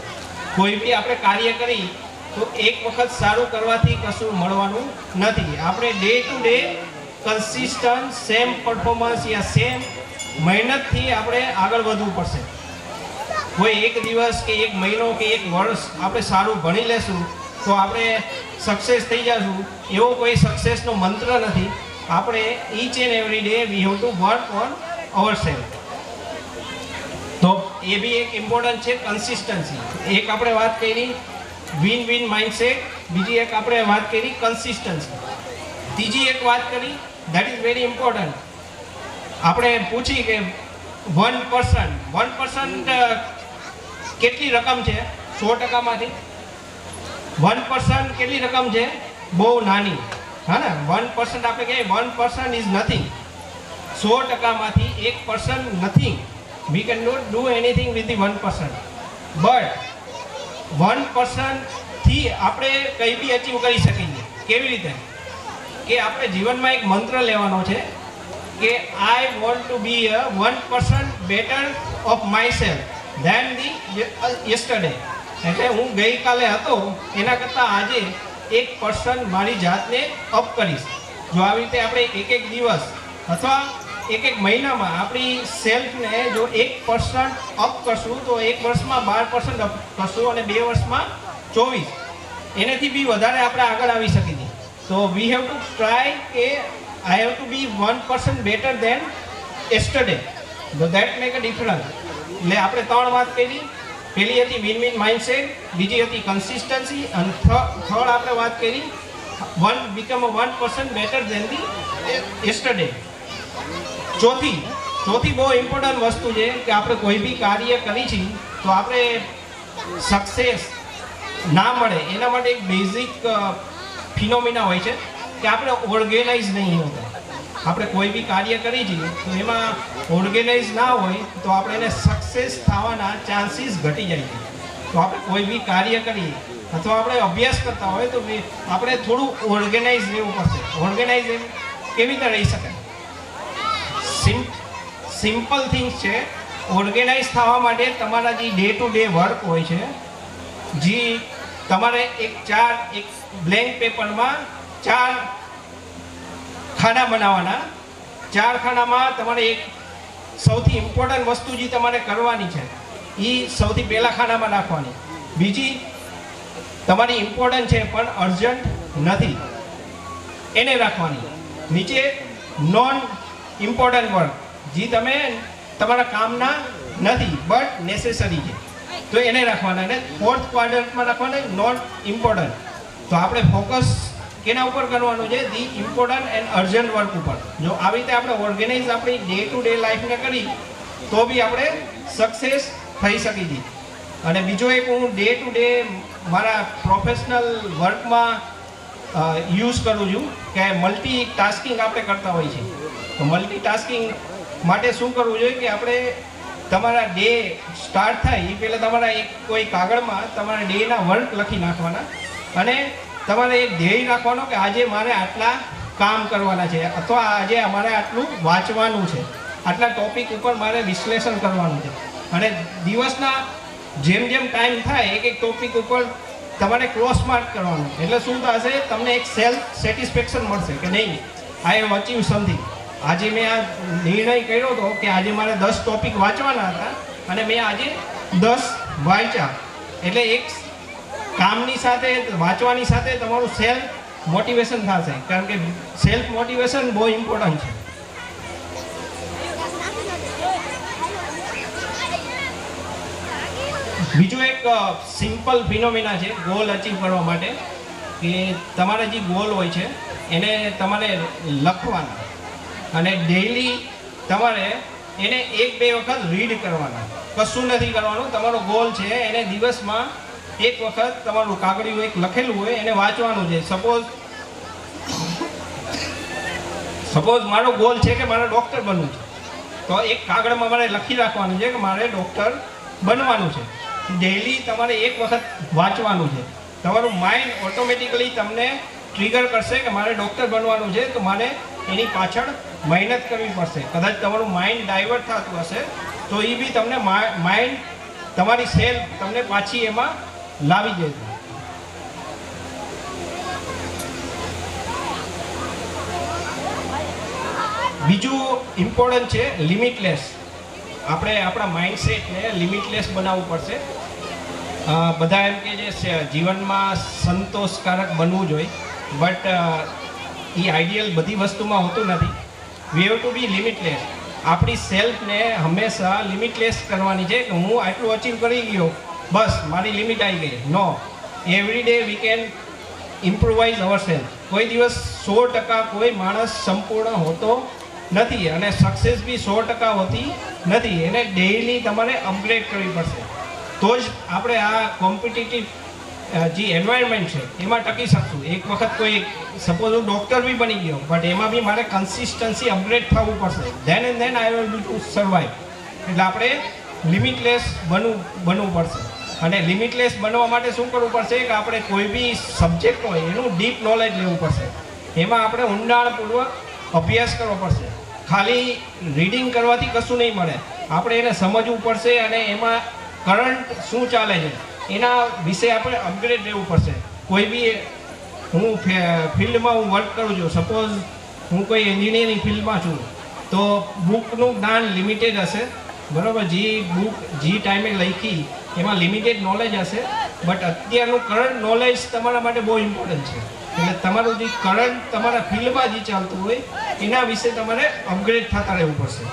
કોઈ બી આપણે કાર્ય કરી તો એક વખત સારું કરવાથી કશું મળવાનું નથી. આપણે day to day consistent same performance યા સેમ મહેનતથી આપણે આગળ વધવું પડશે. કોઈ એક દિવસ કે એક મહિનો કે એક વર્ષ આપણે સારું ભણી લેશું તો આપણે સક્સેસ થઈ જશું, એવો કોઈ સક્સેસનો મંત્ર નથી. આપણે each and every day we have to work on our self. તો એ બી એક ઇમ્પોર્ટન્ટ છે કન્સિસ્ટન્સી. એક આપણે વાત કરી વિન વિન માઇન્ડસેટ, બીજી એક આપણે વાત કરી કન્સિસ્ટન્સી, ત્રીજી એક વાત કરી દેટ ઇઝ વેરી ઇમ્પોર્ટન્ટ. આપણે પૂછી કે 1% કેટલી રકમ છે? 100%માંથી 1% કેટલી રકમ છે? બહુ નાની, હા ને? 1% આપણે કહીએ 1% ઇઝ નથિંગ. 100%માંથી 1% nothing. We can not do anything with the 1%. But 1% થી આપણે કંઈ બી અચીવ કરી શકીએ. કેવી રીતે? કે આપણે જીવનમાં એક મંત્ર લેવાનો છે કે I want to be a 1% better of myself than the yesterday. એટલે હું ગઈકાલે હતો એના કરતાં આજે 1% મારી જાતને અપ કરીશ. જો આવી રીતે આપણે એક દિવસ અથવા એક મહિનામાં આપણી સેલ્ફને જો 1% અપ કરશું તો 1 વર્ષમાં 12% અપ કરશું અને 2 વર્ષમાં 24. એનાથી બી વધારે આપણે આગળ આવી શકીએ. તો વી હેવ ટુ ટ્રાય કે I have to be 1% better than yesterday. So that make a difference. એટલે આપણે 3 વાત કરી. પહેલી હતી વિન વિન માઇન્ડસેટ, બીજી હતી કન્સિસ્ટન્સી, અને થર્ડ આપણે વાત કરી become a 1% better than the yesterday. ચોથી બહુ ઇમ્પોર્ટન્ટ વસ્તુ છે કે આપણે કોઈ બી કાર્ય કરી છે તો આપણે સક્સેસ ના મળે એના માટે એક બેઝિક ફિનોમિના હોય છે કે આપણે ઓર્ગેનાઇઝ નહીં હોતા. આપણે કોઈ બી કાર્ય કરી છીએ તો એમાં ઓર્ગેનાઇઝ ના હોય તો આપણે એને સક્સેસ થવાના ચાન્સીસ ઘટી જાય છે. તો આપણે કોઈ બી કાર્ય કરીએ અથવા આપણે અભ્યાસ કરતા હોય તો આપણે થોડું ઓર્ગેનાઇઝ રહેવું પડશે. ઓર્ગેનાઇઝ કેવી રીતે રહી શકાય? સિમ્પલ થિંગ્સ છે. ઓર્ગેનાઇઝ થવા માટે તમારા જે ડે ટુ ડે વર્ક હોય છે, જે તમારે એક બ્લેન્ક પેપરમાં 4 ખાના બનાવવાના. 4 ખાનામાં તમારે એક સૌથી ઇમ્પોર્ટન્ટ વસ્તુ જે તમારે કરવાની છે એ સૌથી પહેલા ખાનામાં નાખવાની. બીજી તમારી ઇમ્પોર્ટન્ટ છે પણ અર્જન્ટ નથી એને રાખવાની. નીચે નોન ઇમ્પોર્ટન્ટ વર્ક જે તમે તમારા કામના નથી બટ નેસેસરી છે તો એને રાખવાના. અને 4th ક્વાડ્રન્ટમાં રાખવાના નોન ઇમ્પોર્ટન્ટ. તો આપણે ફોકસ કેના ઉપર કરવાનું છે? The important and urgent work ઉપર. જો આવી રીતે આપણે ઓર્ગેનાઇઝ આપણી ડે ટુ ડે લાઈફને કરી તો બી આપણે સક્સેસ થઈ શકી છીએ. અને બીજો એક હું ડે ટુ ડે મારા પ્રોફેશનલ વર્કમાં યુઝ કરું છું કે મલ્ટીટાસ્કિંગ આપણે કરતા હોઈએ છીએ. તો મલ્ટીટાસ્કિંગ માટે શું કરવું જોઈએ કે આપણે તમારા ડે સ્ટાર્ટ થાય એ પહેલાં તમારા કોઈ કાગળમાં તમારા ડેના વર્ક લખી નાખવાના અને તમારે એક ધ્યેય રાખવાનો કે આજે મારે આટલા કામ કરવાના છે અથવા આજે અમારે આટલું વાંચવાનું છે, આટલા ટોપિક ઉપર મારે વિશ્લેષણ કરવાનું છે. અને દિવસના જેમ ટાઈમ થાય એક ટોપિક ઉપર તમારે ક્રોસ માર્ક કરવાનું. એટલે શું થશે? તમને એક સેલ્ફ સેટિસ્ફેક્શન મળશે કે નહીં, આઈ હેવ અચીવ સમથિંગ. આજે મેં આ નિર્ણય કર્યો હતો કે આજે મારે 10 ટોપિક વાંચવાના હતા અને મેં આજે 10 વાંચ્યા. એટલે એક કામની સાથે વાંચવાની સાથે તમારું સેલ્ફ મોટિવેશન થશે, કારણ કે સેલ્ફ મોટિવેશન બહુ ઇમ્પોર્ટન્ટ છે. બીજું એક સિમ્પલ ફિનોમિના છે ગોલ અચીવ કરવા માટે કે તમારા જે ગોલ હોય છે એને તમારે લખવાના અને ડેઈલી તમારે એને 1-2 વખત રીડ કરવાના. કશું નથી કરવાનું. તમારો ગોલ છે એને દિવસમાં 1 વખત તમારું કાગળિયું એક લખેલું હોય એને વાંચવાનું છે. સપોઝ સપોઝ મારો ગોલ છે કે મારે ડૉક્ટર બનવું છે, તો એક કાગળમાં મારે લખી રાખવાનું છે કે મારે ડૉક્ટર બનવાનું છે. ડેઈલી તમારે એક વખત વાંચવાનું છે. તમારું માઇન્ડ ઓટોમેટિકલી તમને ટ્રિગર કરશે કે મારે ડૉક્ટર બનવાનું છે, તો મારે એની પાછળ મહેનત કરવી પડશે. કદાચ તમારું માઇન્ડ ડાયવર્ટ થતું હશે તો એ બી તમને માઇન્ડ તમારી સેલ્ફ તમને પાછી એમાં લાવી જશે. બીજું ઇમ્પોર્ટન્ટ છે લિમિટલેસ. આપણે આપણા માઇન્ડસેટને લિમિટલેસ બનાવવું પડશે. બધા એમ કે છે જીવનમાં સંતોષકારક બનવું જોઈએ, બટ એ આઈડિયલ બધી વસ્તુમાં હોતું નથી. વી હેવ ટુ બી લિમિટલેસ. આપણી સેલ્ફને હંમેશા લિમિટલેસ કરવાની છે કે હું આટલું અચીવ કરી ગયો, બસ મારી લિમિટ આવી ગઈ. No, every day we can improvise our self. કોઈ દિવસ 100% કોઈ માણસ સંપૂર્ણ હોતો નથી અને સક્સેસ બી 100% હોતી નથી. એને ડેઈલી તમારે અપગ્રેડ કરવી પડશે, તો જ આપણે આ કોમ્પિટિટિવ જે એન્વાયરમેન્ટ છે એમાં ટકી શકશું. એક વખત કોઈ સપોઝ હું ડૉક્ટર બી બની ગયો, બટ એમાં બી મારે કન્સિસ્ટન્સી અપગ્રેડ થવું પડશે. Than and then I will be two survive. એટલે આપણે લિમિટલેસ બનવું પડશે. અને લિમિટલેસ બનવા માટે શું કરવું પડશે કે આપણે કોઈ બી સબ્જેક્ટ હોય એનું ડીપ નોલેજ લેવું પડશે. એમાં આપણે ઊંડાણપૂર્વક અભ્યાસ કરવો પડશે. ખાલી રીડિંગ કરવાથી કશું નહીં મળે. આપણે એને સમજવું પડશે અને એમાં કરંટ શું ચાલે છે એના વિશે આપણે અપગ્રેડ રહેવું પડશે. કોઈ બી હું ફિલ્ડમાં હું વર્ક કરું છું, સપોઝ હું કોઈ એન્જિનિયરિંગ ફિલ્ડમાં છું, તો બુકનું જ્ઞાન લિમિટેડ હશે, બરાબર. જે બુક જે ટાઈમે લખી એમાં લિમિટેડ નોલેજ હશે, બટ અત્યારનું કરંટ નોલેજ તમારા માટે બહુ ઇમ્પોર્ટન્ટ છે. એટલે તમારું જે કરંટ તમારા ફિલ્ડમાં જે ચાલતું હોય એના વિશે તમારે અપગ્રેડ થતા રહેવું પડશે.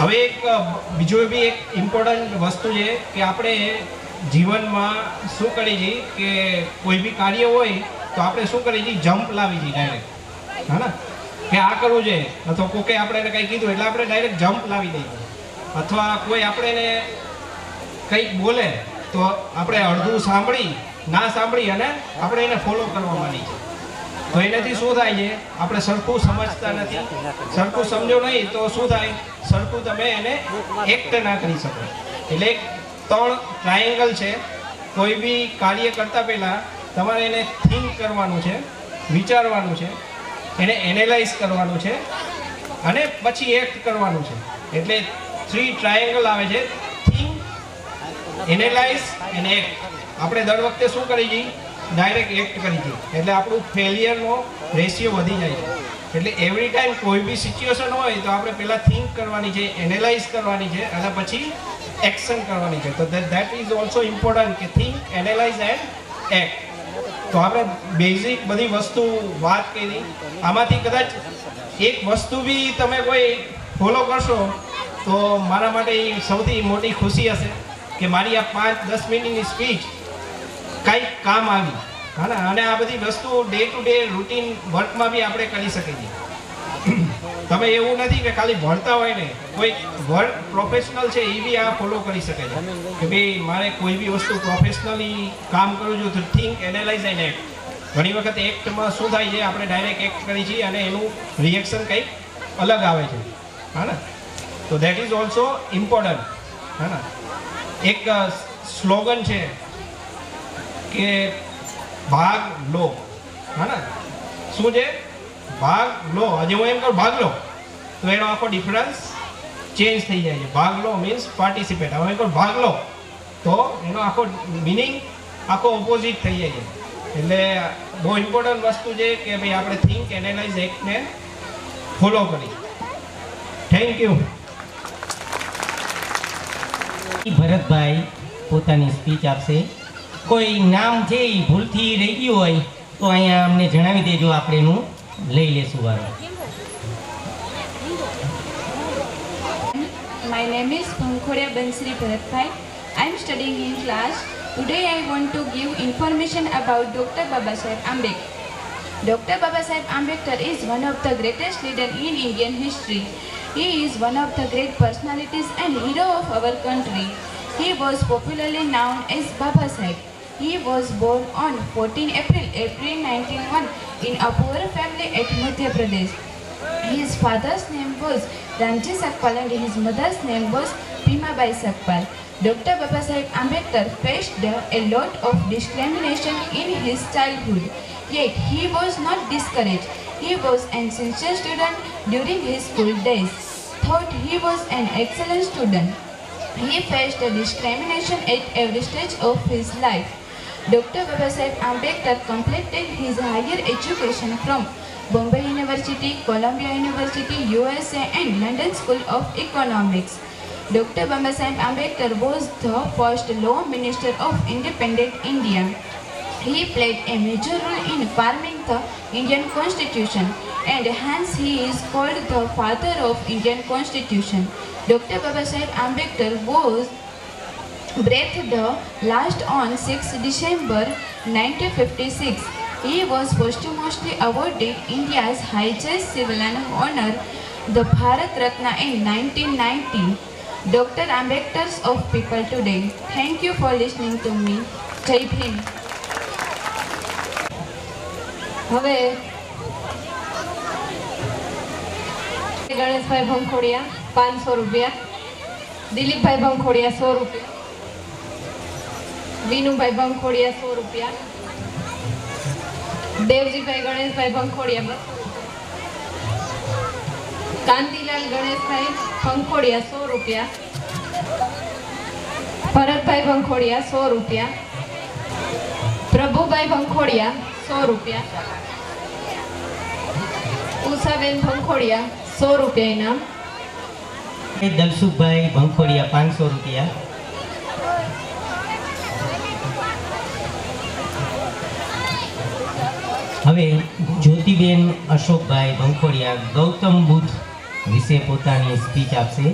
હવે એક બીજો બી એક ઇમ્પોર્ટન્ટ વસ્તુ છે કે આપણે જીવનમાં શું કરી છીએ કે કોઈ બી કાર્ય હોય તો આપણે શું કરી છીએ, જમ્પ લાવી છીએ ડાયરેક્ટ. હા ને, કે આ કરવું છે અથવા કોકે આપણે એને કંઈ કીધું એટલે આપણે ડાયરેક્ટ જમ્પ લાવી દઈએ. અથવા કોઈ આપણે એને કંઈક બોલે તો આપણે અડધું સાંભળી ના સાંભળી અને આપણે એને ફોલો કરવા માંડીએ છીએ. તો એનાથી શું થાય છે, આપણે સરખું સમજતા નથી. સરખું સમજો નહીં તો શું થાય, સરખું તમે એને એક્ટ ના કરી શકો. એટલે 3 ટ્રાયેંગલ છે. કોઈ બી કાર્ય કરતા પહેલાં તમારે એને થિંક કરવાનું છે, વિચારવાનું છે, એને એનાલાઇઝ કરવાનું છે અને પછી એક્ટ કરવાનું છે. એટલે 3 ટ્રાયેંગલ આવે છે, થિંક, એનાલાઇઝ અને એક્ટ. આપણે દર વખતે શું કરી છીએ, ડાયરેક્ટ એક્ટ કરી છીએ, એટલે આપણું ફેલિયરનો રેશિયો વધી જાય છે. એટલે એવરી ટાઈમ કોઈ બી સિચ્યુએશન હોય તો આપણે પહેલાં થિંક કરવાની છે, એનાલાઇઝ કરવાની છે અને પછી એક્શન કરવાની છે. તો દેટ ઇઝ ઓલ્સો ઇમ્પોર્ટન્ટ કે થિંક, એનાલાઇઝ એન્ડ એક્ટ. તો આપણે બેઝિક બધી વસ્તુ વાત કરી. આમાંથી કદાચ એક વસ્તુ બી તમે કોઈ ફોલો કરશો તો મારા માટે એ સૌથી મોટી ખુશી હશે કે મારી આ 5-10 મિનિટની સ્પીચ કંઈક કામ આવી. હા ને, અને આ બધી વસ્તુ ડે ટુ ડે રૂટીન વર્કમાં બી આપણે કરી શકીએ છીએ. તમે એવું નથી કે ખાલી ભણતા હોય ને, કોઈ વર્ક પ્રોફેશનલ છે એ બી આ ફોલો કરી શકે છે કે ભાઈ મારે કોઈ બી વસ્તુ પ્રોફેશનલી કામ કરું છું તો થિંક, એનાલાઇઝ એન્ડ એક્ટ. ઘણી વખત એક્ટમાં શું થાય છે, આપણે ડાયરેક્ટ એક્ટ કરી છીએ અને એનું રિએક્શન કંઈક અલગ આવે છે. હા ને, તો દેટ ઇઝ ઓલ્સો ઇમ્પોર્ટન્ટ. હા ને, એક સ્લોગન છે કે ભાગ લો. હા ને, શું છે, ભાગ લો. હજી હું એમ કહું ભાગ લો તો એનો આખો ડિફરન્સ ચેન્જ થઈ જાય છે. ભાગ લો મીન્સ પાર્ટિસિપેટ. હવે કહું ભાગ લો તો એનો આખો મિનિંગ આખો ઓપોઝિટ થઈ જાય છે. એટલે બહુ ઇમ્પોર્ટન્ટ વસ્તુ છે કે ભાઈ આપણે થિંક, એનાલાઇઝ, એક્ટને ફોલો કરી. Thank you. ભરતભાઈ પોતાની સ્પીચ આપશે. કોઈ નામ છે એ ભૂલથી રહી ગયું હોય તો અહીંયા અમને જણાવી દેજો, આપણે એનું લઈ લેશું વારો. My name is Bhankhodia Bansri Bharatbhai. I am studying in class. Today I want to give information about Dr. Babasaheb Ambedkar. Dr. Babasaheb Ambedkar is one of the greatest leaders in Indian history. He is one of the great personalities and hero of our country. He was popularly known as Baba Saheb. He was born on 14 April 1901 in a poor family at Madhya Pradesh. His father's name was Ramji Sakpal and his mother's name was Bhimabai Sakpal. Dr. Babasaheb Ambedkar faced a lot of discrimination in his childhood, yet he was not discouraged. He was an sincere student during his school days. Thought he was an excellent student. He faced discrimination at every stage of his life. Dr. Babasaheb Ambedkar completed his higher education from Bombay University, Columbia University, USA and London School of Economics. Dr. Babasaheb Ambedkar was the first law minister of independent India. He played a major role in forming the Indian Constitution and hence he is called the father of Indian Constitution. Dr. Babasaheb Ambedkar was breathed the last on 6 December 1956. He was posthumously awarded India's highest civilian honor, the Bharat Ratna in 1990. Dr. Ambedkar's of people today. Thank you for listening to me. Jai Bhim. હવે ગણેશભાઈ ભંખોડિયા 500 રૂપિયા, દિલીપભાઈ ભંખોડિયા 100 રૂપિયા, વિનુભાઈ ભંખોડિયા 100 રૂપિયા, દેવજીભાઈ ગણેશભાઈ ભંખોડિયા 200 રૂપિયા, કાંતિલાલ ગણેશભાઈ ભંખોડિયા 100 રૂપિયા, ભરતભાઈ ભંખોડિયા 100 રૂપિયા, પ્રભુભાઈ ભંખોડિયા 100 રૂપિયા, ઉષાબેન ભંખોડિયા 100 રૂપિયા ઇનામ, દલસુખભાઈ ભંખોડિયા 500 રૂપિયા, હવે જ્યોતિબેન અશોકભાઈ ભંખોડિયા ગૌતમ બુદ્ધ વિશે પોતાની સ્પીચ આપશે.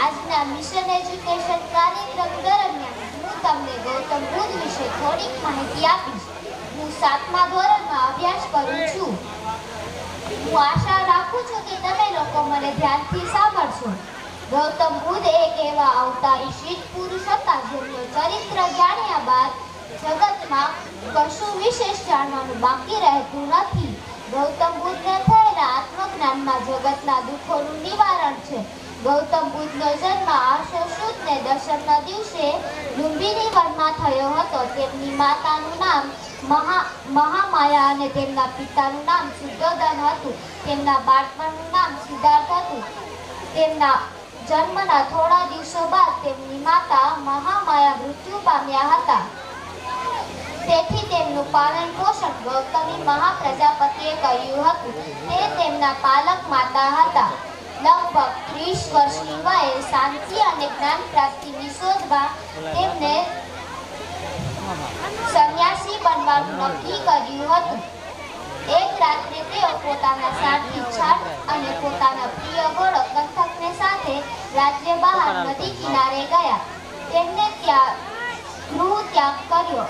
આજના મિશન એજ્યુકેશન કાર્યક્રમ દરમિયાન હું તમને ગૌતમ બુદ્ધ વિશે થોડીક માહિતી આપીશ. હું 7મા ધોરણમાં અભ્યાસ કરું છું. હું આશા રાખું છું કે તમે લોકો મને ધ્યાનથી સાંભળશો. ગૌતમ બુદ્ધ એક એવા અવતારી શીત પુરુષ હતા જેમનું ચરિત્ર જાણ્યા બાદ જગતમાં કશું વિશેષ જાણવાનું બાકી રહેતું નથી. ગૌતમ બુદ્ધને થયેલા આત્મજ્ઞાનમાં જગતના દુઃખોનું નિવારણ છે. ગૌતમ બુદ્ધનો જન્મ 800 સુદને દશમના દિવસે લુંબિની વનમાં થયો હતો. તેમની માતાનું નામ મહામાયા અને તેમના પિતાનું નામ શુદ્ધોધન હતું. તેમના બાળપણનું નામ સિદ્ધાર્થ હતું. તેમના જન્મના થોડા દિવસો બાદ તેમની માતા મહામાયા મૃત્યુ પામ્યા હતા. તેથી તેમનું પાલન પોષણ ગૌતમી મહાપ્રજાપતિએ કર્યું હતું. તે તેમના પાલક માતા હતા. લગભગ 30 વર્ષની વયે શાંતિ અને જ્ઞાન પ્રાપ્તિની શોધમાં તેમને સંન્યાસી બનવાનું નક્કી કર્યું હતું. એક રાત્રે તેઓ પોતાના સારથી છાટ અને પોતાના પ્રિય ઘોડો કંથકને સાથે રાજ્ય બહાર નદી કિનારે ગયા. તેમને ત્યાં ગૃહ ત્યાગ કર્યો.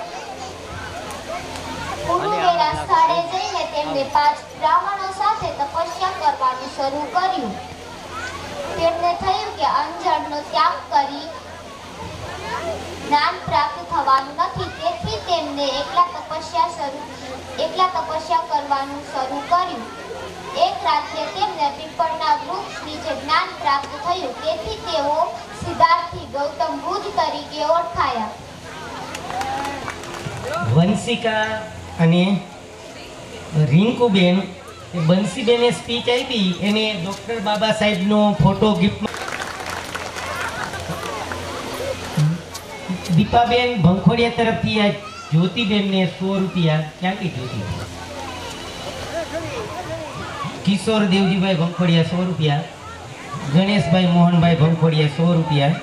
પુરુવેરા સ્થળે જઈને તેમને 5 બ્રાહ્મણો સાથે તપસ્યા કરવાનું શરૂ કર્યું. તેમને થયું કે અંજળનો ત્યાગ કરી જ્ઞાન પ્રાપ્ત થવાનું નથી. તેથી તેમને એકલા તપસ્યા કરવાનું શરૂ કર્યું. એક રાત્રે તેમને પીપળના વૃક્ષ નીચે જ્ઞાન પ્રાપ્ત થયું. તેથી તેઓ સિદ્ધાર્થી ગૌતમ બુદ્ધ તરીકે ઓળખાયા. વંશિકા અને રિંકુબેન બંસીબેને સ્પીચ આપી એને ડૉક્ટર બાબા સાહેબનો ફોટો ગિફ્ટમાં. દીપાબેન ભંખોડિયા તરફથી આ જ્યોતિબેનને 100 રૂપિયા. ક્યાંથી જ્યોતિ? કિશોર દેવજીભાઈ ભંખોડિયા 100 રૂપિયા, ગણેશભાઈ મોહનભાઈ ભંખોડિયા 100 રૂપિયા,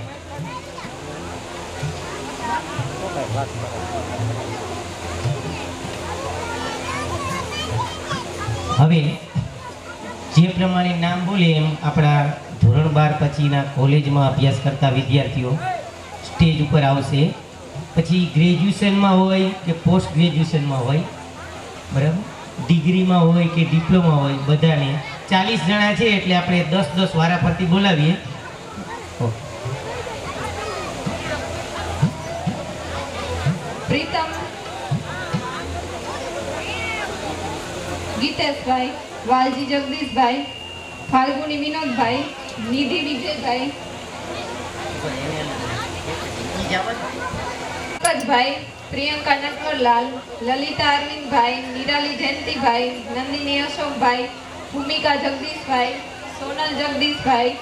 હવે જે પ્રમાણે નામ બોલે એમ આપણા ધોરણ 12 પછીના કોલેજમાં અભ્યાસ કરતા વિદ્યાર્થીઓ સ્ટેજ ઉપર આવશે. પછી ગ્રેજ્યુએશનમાં હોય કે પોસ્ટ ગ્રેજ્યુએશનમાં હોય, બરાબર, ડિગ્રીમાં હોય કે ડિપ્લોમા હોય, બધાને 40 જણા છે એટલે આપણે 10-10 વારા પરથી બોલાવીએ. પ્રીતમ ગીતેશભાઈ, વાલજી જગદીશભાઈ, ફાલ્ગુની વિનોદભાઈ, નિધિ વિજયભાઈ, પંકજભાઈ, પ્રિયંકા નટવરલાલ, લલિતા અરવિંદભાઈ, નિરાલી જયંતિભાઈ, નંદિની અશોકભાઈ, ભૂમિકા જગદીશભાઈ, સોનલ જગદીશભાઈ,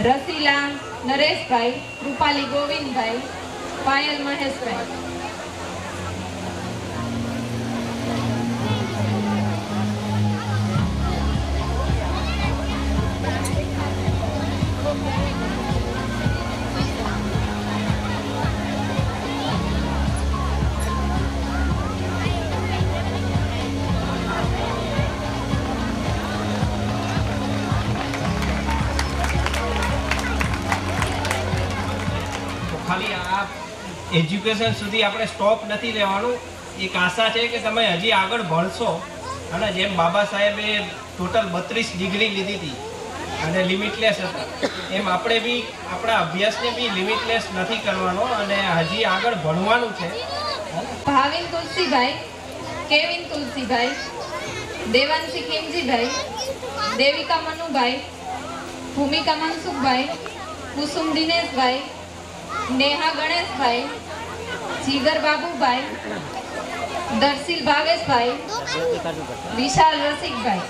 રસીલા નરેશભાઈ, રૂપાલી ગોવિંદભાઈ, પાયલ મહેશભાઈ. ખાલી આ એજ્યુકેશન સુધી આપણે સ્ટોપ નથી લેવાનું. એક આશા છે કે તમે હજી આગળ ભણશો અને જેમ બાબા સાહેબે ટોટલ 32 ડિગ્રી લીધી હતી અને લિમિટલેસ હતા, એમ આપણે બી આપણા અભ્યાસને બી લિમિટલેસ નથી કરવાનો અને હજી આગળ ભણવાનું છે. ભાવિન તુલસીભાઈ, કેવિન તુલસીભાઈ, દેવાંશી ખીમજીભાઈ, દેવિકા મનુભાઈ, ભૂમિકા મનસુખભાઈ, કુસુમ દિનેશભાઈ, નેહા ગણેશભાઈ, જીગર બાબુભાઈ, દર્શિલ ભાવેશભાઈ, વિશાલ રસિકભાઈ.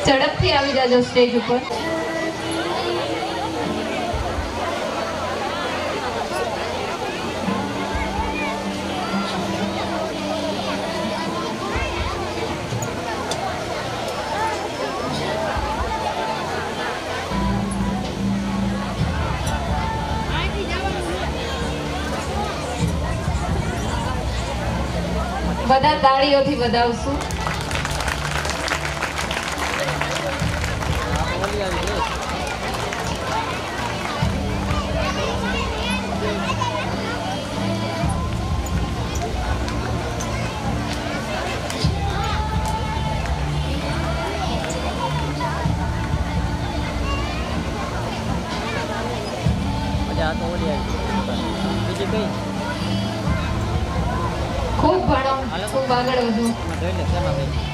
ઝડપથી આવી જાજો સ્ટેજ ઉપર. બધા તાળીઓથી વધાવશું. ખૂબ ભણો, ખૂબ આગળ વધો.